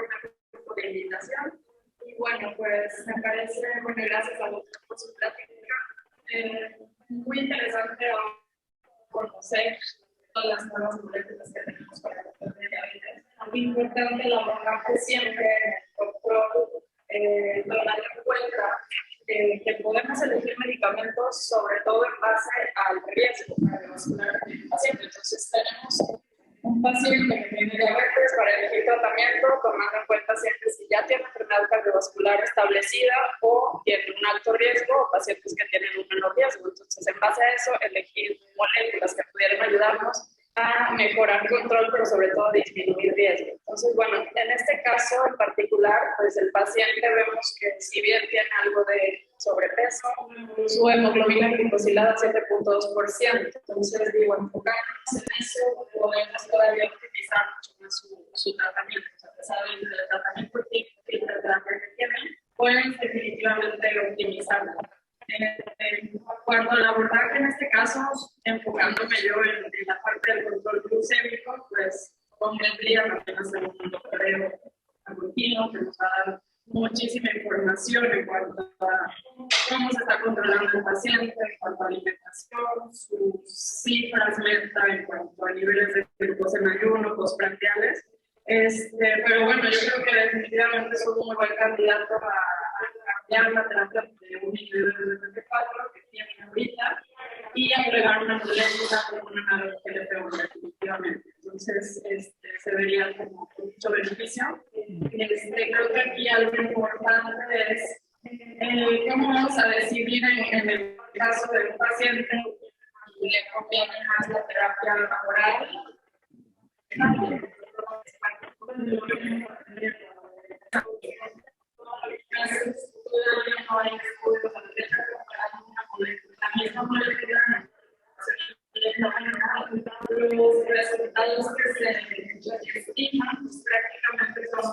por la invitación. Y bueno, pues me parece, bueno, gracias al doctor por su plática. Muy interesante conocer todas las nuevas moléculas que tenemos para el control de diabetes. Muy importante el abordaje siempre, doctor, tomar en cuenta que podemos elegir medicamentos sobre todo en base al riesgo cardiovascular del paciente. Entonces tenemos un paciente que tiene diabetes para elegir tratamiento, tomando en cuenta siempre si ya tiene enfermedad cardiovascular establecida o tiene un alto riesgo, o pacientes que tienen un menor riesgo. Entonces, en base a eso, elegir moléculas que pudieran ayudarnos a mejorar control, pero sobre todo disminuir riesgo. Entonces, bueno, en este caso en particular, pues el paciente vemos que si bien tiene algo de sobrepeso, su hemoglobina glicosilada 7.2%. Entonces, digo, enfocándonos en eso, podemos todavía optimizar mucho más su tratamiento. O sea, a pesar del tratamiento típico que tienen, pueden definitivamente optimizarlo. En cuanto al abordaje, en este caso, enfocándome yo en la parte del control glucémico, pues convendría también hacer un monitoreo continuo que nos va a dar muchísima información en cuanto a cómo se está controlando el paciente, en cuanto a alimentación, sus cifras meta en cuanto a niveles de glucosa en ayuno, postprandiales. Pero bueno, yo creo que definitivamente es un muy buen candidato a cambiar la terapia de un individuo de 24 que tiene ahorita y agregar una molécula como una que le pegó definitivamente. Entonces, se vería como mucho beneficio. Creo que aquí algo importante es cómo vamos a decidir en el caso de un paciente le conviene más la terapia oral. Los resultados que se estiman prácticamente son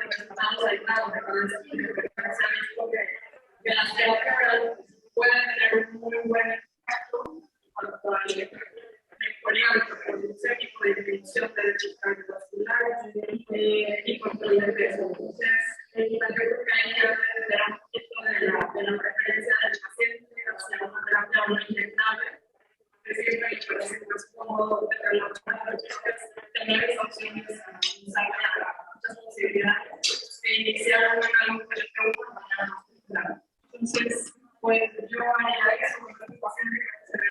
resultados aislados, que la terapia oral puede tener un muy buen impacto cuanto a mejoría de producción y de disminución de derechos cardiovasculares y control de peso. Entonces, yo creo que ahí ya dependerá un poquito de la preferencia del paciente hacia una terapia no inyectable, que siempre me parece más cómodo tener esas opciones desarrollar muchas posibilidades de iniciar algo que le preocupa de manera más clara. Entonces, pues yo haría eso con los pacientes que se ven.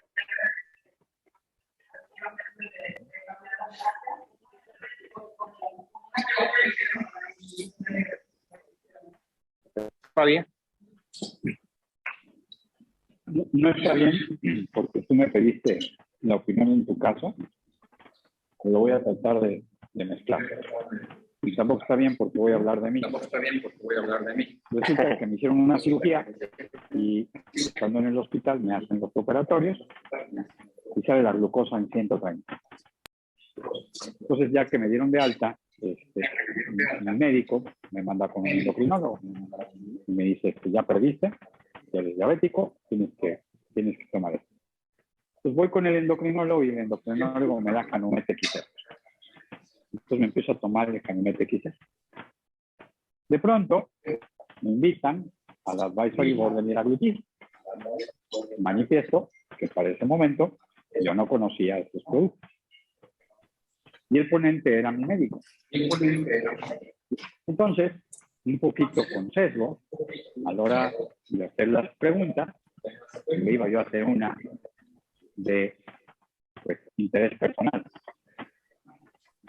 ¿Está bien? No está bien porque tú me pediste la opinión en tu caso. Lo voy a tratar de mezclar. Y tampoco está bien porque voy a hablar de mí. Resulta que me hicieron una cirugía y estando en el hospital me hacen los operatorios y sale la glucosa en 130. Entonces, ya que me dieron de alta, mi médico me manda con un endocrinólogo y me dice que ya perdiste, ya eres diabético, tienes que tomar esto. Entonces voy con el endocrinólogo y el endocrinólogo me da Canumet XR. Entonces me empiezo a tomar el Canumet XR. De pronto me invitan al Advisory Board de liraglutide. Manifiesto que para ese momento yo no conocía estos productos. Y el ponente era mi médico. Entonces, un poquito con sesgo, a la hora de hacer las preguntas, le iba yo a hacer una de interés personal.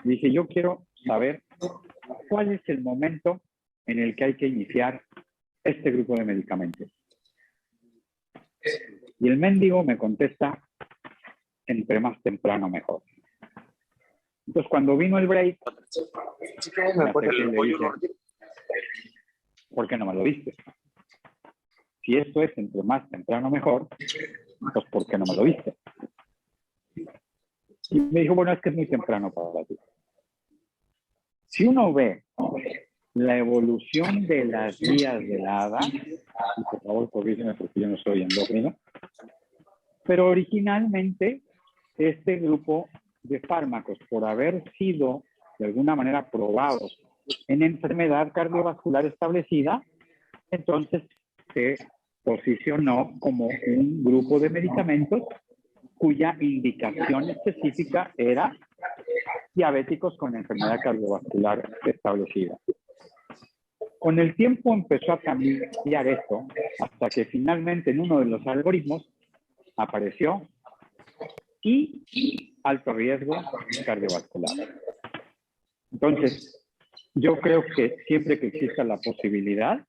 Dije, yo quiero saber cuál es el momento en el que hay que iniciar este grupo de medicamentos. Y el mendigo me contesta, entre más temprano mejor. Entonces, cuando vino el break, me acerqué y le dije, ¿por qué no me lo diste? Si esto es entre más temprano mejor, pues ¿por qué no me lo diste? Y me dijo, bueno, es que es muy temprano para ti. Si uno ve la evolución de las vías de la hada, y por favor, corrígeme porque yo no soy endocrino, pero originalmente este grupo de fármacos, por haber sido de alguna manera probados en enfermedad cardiovascular establecida, entonces se posicionó como un grupo de medicamentos cuya indicación específica era diabéticos con enfermedad cardiovascular establecida. Con el tiempo empezó a cambiar esto, hasta que finalmente en uno de los algoritmos apareció y alto riesgo cardiovascular. Entonces, yo creo que siempre que exista la posibilidad,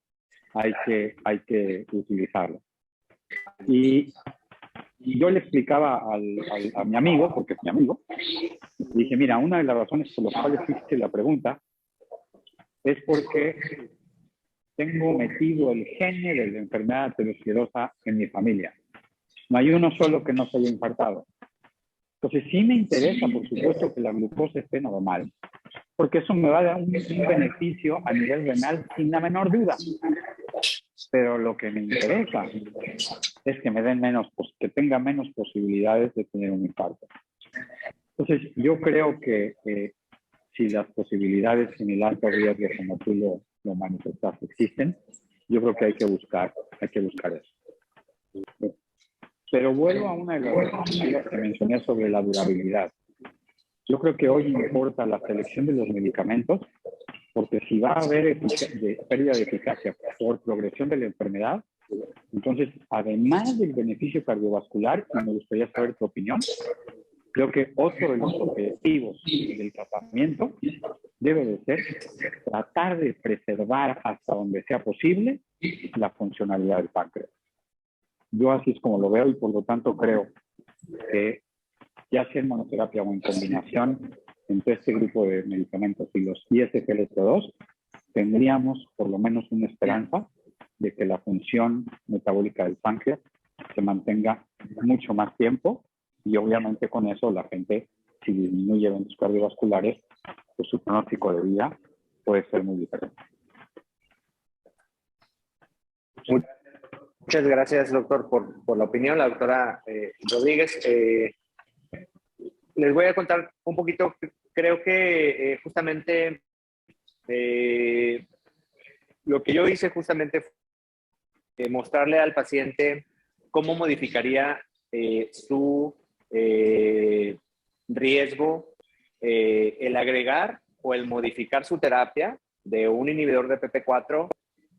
hay que utilizarlo. Y yo le explicaba a mi amigo, porque es mi amigo, dije, mira, una de las razones por las cuales hice la pregunta es porque tengo metido el gene de la enfermedad aterosclerosa en mi familia. No hay uno solo que no se haya infartado. Entonces, sí me interesa, por supuesto, que la glucosa esté normal, porque eso me va a dar un beneficio a nivel renal sin la menor duda. Pero lo que me interesa es que me den menos, que tenga menos posibilidades de tener un infarto. Entonces, yo creo que si las posibilidades en el alto riesgo, como tú lo manifestaste, existen, yo creo que hay que buscar eso. Pero vuelvo a una de las cosas que mencioné sobre la durabilidad. Yo creo que hoy importa la selección de los medicamentos, porque si va a haber pérdida de eficacia por progresión de la enfermedad, entonces, además del beneficio cardiovascular, y me gustaría saber tu opinión, creo que otro de los objetivos del tratamiento debe de ser tratar de preservar hasta donde sea posible la funcionalidad del páncreas. Yo así es como lo veo y por lo tanto creo que ya sea en monoterapia o en combinación entre este grupo de medicamentos y los ISGLT2, tendríamos por lo menos una esperanza de que la función metabólica del páncreas se mantenga mucho más tiempo y obviamente con eso la gente, si disminuye eventos cardiovasculares, pues su pronóstico de vida puede ser muy diferente. Muchas gracias, doctor, por la opinión. La doctora Rodríguez. Les voy a contar un poquito. Creo que justamente lo que yo hice justamente fue mostrarle al paciente cómo modificaría su riesgo el agregar o el modificar su terapia de un inhibidor de PP4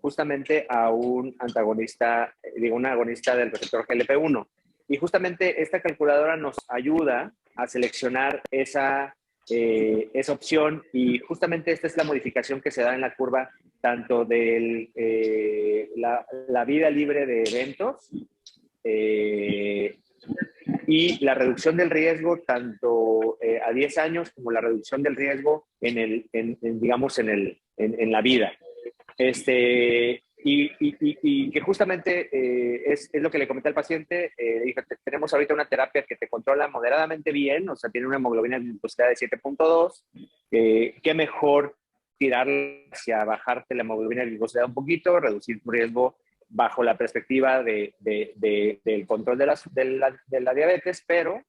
justamente a un antagonista, un agonista del receptor GLP-1. Y justamente esta calculadora nos ayuda a seleccionar esa opción, y justamente esta es la modificación que se da en la curva tanto de la vida libre de eventos y la reducción del riesgo tanto a 10 años como la reducción del riesgo en la vida. Y que justamente es lo que le comenté al paciente. Dije, tenemos ahorita una terapia que te controla moderadamente bien, o sea, tiene una hemoglobina glicosida de 7.2. ¿Qué mejor tirar hacia bajarte la hemoglobina glicosida un poquito, reducir tu riesgo bajo la perspectiva del control de la diabetes? Pero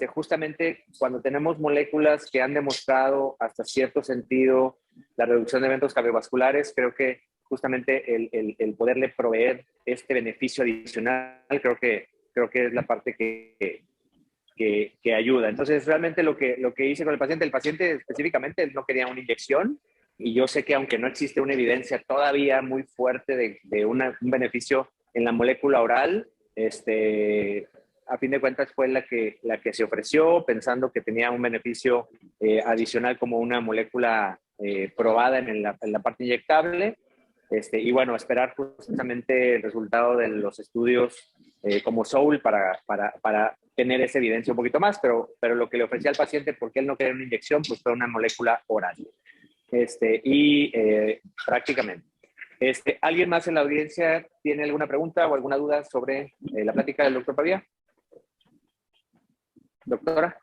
justamente cuando tenemos moléculas que han demostrado hasta cierto sentido la reducción de eventos cardiovasculares, creo que justamente el poderle proveer este beneficio adicional, creo que es la parte que ayuda. Entonces, realmente lo que hice con el paciente específicamente, él no quería una inyección, y yo sé que aunque no existe una evidencia todavía muy fuerte de un beneficio en la molécula oral, a fin de cuentas fue la que se ofreció, pensando que tenía un beneficio adicional como una molécula probada en la parte inyectable. Y bueno, esperar justamente el resultado de los estudios como SOUL para tener esa evidencia un poquito más, pero lo que le ofrecía al paciente, porque él no quería una inyección, pues fue una molécula oral. Prácticamente. ¿Alguien más en la audiencia tiene alguna pregunta o alguna duda sobre la plática del doctor Pavía? Doctora.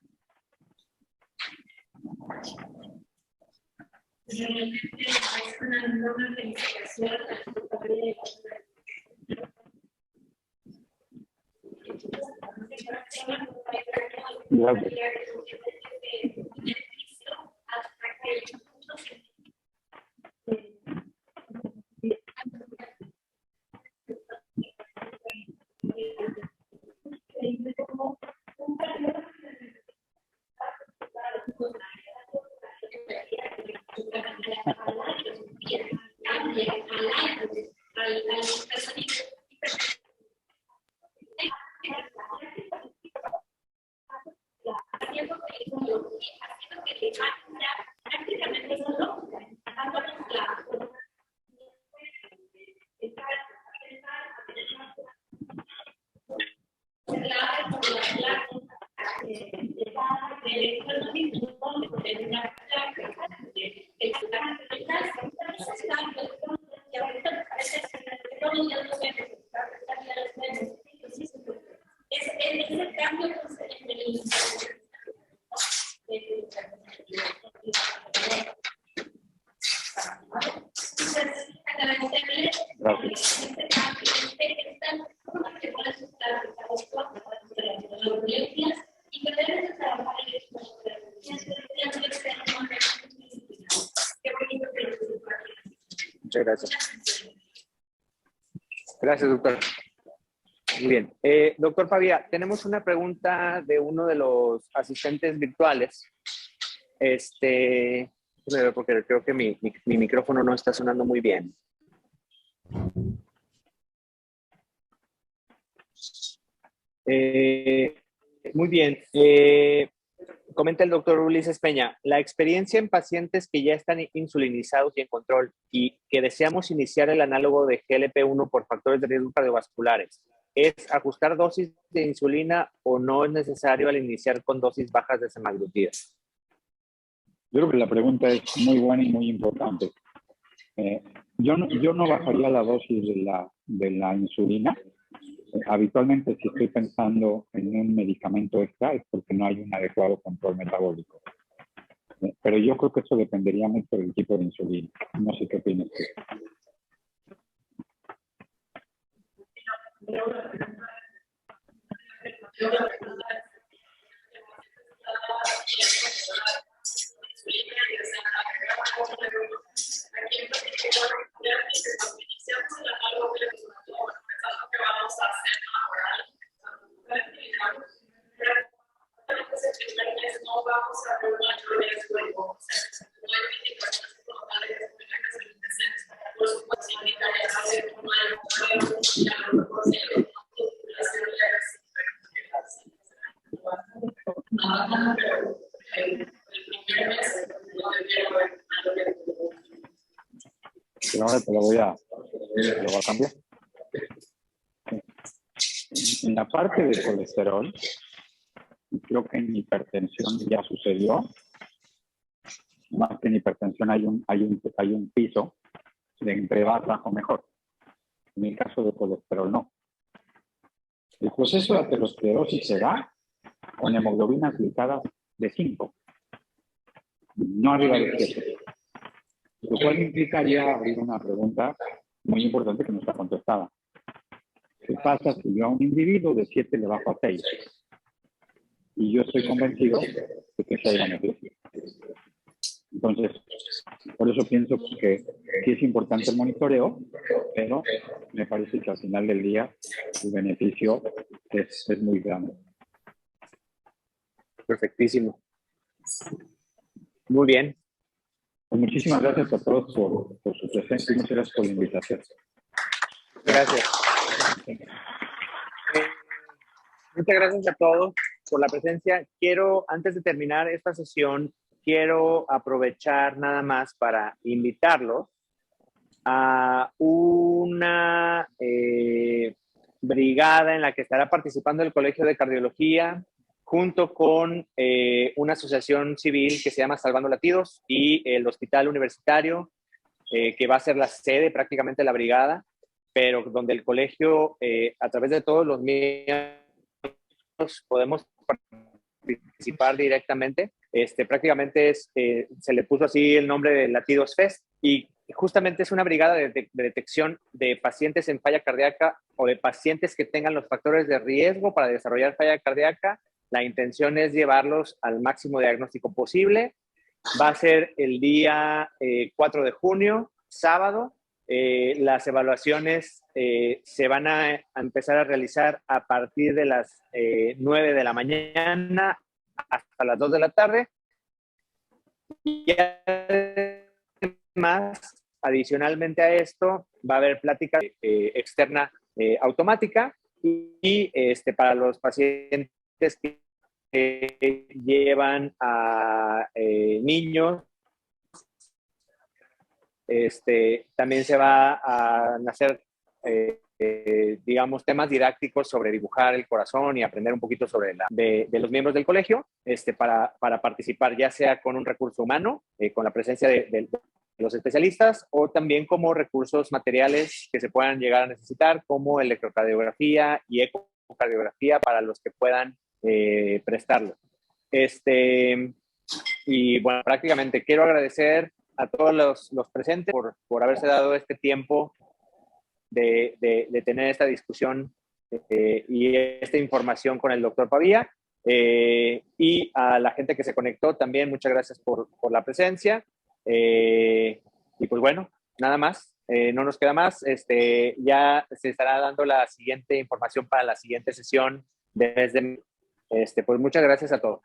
Muchas gracias. Gracias, doctor. Muy bien. Doctor Pavía, tenemos una pregunta de uno de los asistentes virtuales Déjame ver porque creo que mi micrófono no está sonando muy bien. Muy bien. Comenta el doctor Ulises Peña, la experiencia en pacientes que ya están insulinizados y en control y que deseamos iniciar el análogo de GLP-1 por factores de riesgo cardiovasculares, ¿es ajustar dosis de insulina o no es necesario al iniciar con dosis bajas de semaglutida? Yo creo que la pregunta es muy buena y muy importante. Yo no bajaría la dosis de la insulina. Habitualmente, si estoy pensando en un medicamento extra, es porque no hay un adecuado control metabólico. Pero yo creo que eso dependería mucho del tipo de insulina. No sé qué opinas tú. Pero ahora te lo voy a cambiar. En la parte de colesterol, creo que en hipertensión ya sucedió. Más que en hipertensión hay un piso de entre más bajo mejor. En el caso de colesterol no. El proceso de aterosclerosis se da con hemoglobinas glicadas de 5, no arriba de 7. Lo cual implicaría abrir una pregunta muy importante que no está contestada. ¿Qué pasa si yo a un individuo de 7 le bajo a 6? Y yo estoy convencido de que sea beneficio. Entonces, por eso pienso que sí es importante el monitoreo, pero me parece que al final del día el beneficio es muy grande. Perfectísimo. Muy bien. Pues muchísimas gracias a todos por su presencia y muchas gracias por la invitación. Gracias. Muchas gracias a todos por la presencia. Antes de terminar esta sesión, quiero aprovechar nada más para invitarlos a una brigada en la que estará participando el Colegio de Cardiología junto con una asociación civil que se llama Salvando Latidos y el Hospital Universitario, que va a ser la sede prácticamente de la brigada, pero donde el colegio, a través de todos los miembros, podemos participar directamente. Prácticamente se le puso así el nombre de Latidos Fest y justamente es una brigada de detección de pacientes en falla cardíaca o de pacientes que tengan los factores de riesgo para desarrollar falla cardíaca. La intención es llevarlos al máximo diagnóstico posible. Va a ser el día 4 de junio, sábado. Las evaluaciones se van a empezar a realizar a partir de las 9 de la mañana hasta las 2 de la tarde. Y además, adicionalmente a esto, va a haber plática externa automática y para los pacientes que llevan a niños, también se va a hacer, digamos, temas didácticos sobre dibujar el corazón y aprender un poquito sobre de los miembros del colegio, para participar, ya sea con un recurso humano, con la presencia de los especialistas, o también como recursos materiales que se puedan llegar a necesitar, como electrocardiografía y ecocardiografía para los que puedan prestarlo. Y bueno, prácticamente quiero agradecer a todos los presentes por haberse dado este tiempo de tener esta discusión y esta información con el doctor Pavía. Y a la gente que se conectó también, muchas gracias por la presencia. Y pues bueno, nada más, no nos queda más. Ya se estará dando la siguiente información para la siguiente sesión desde pues muchas gracias a todos.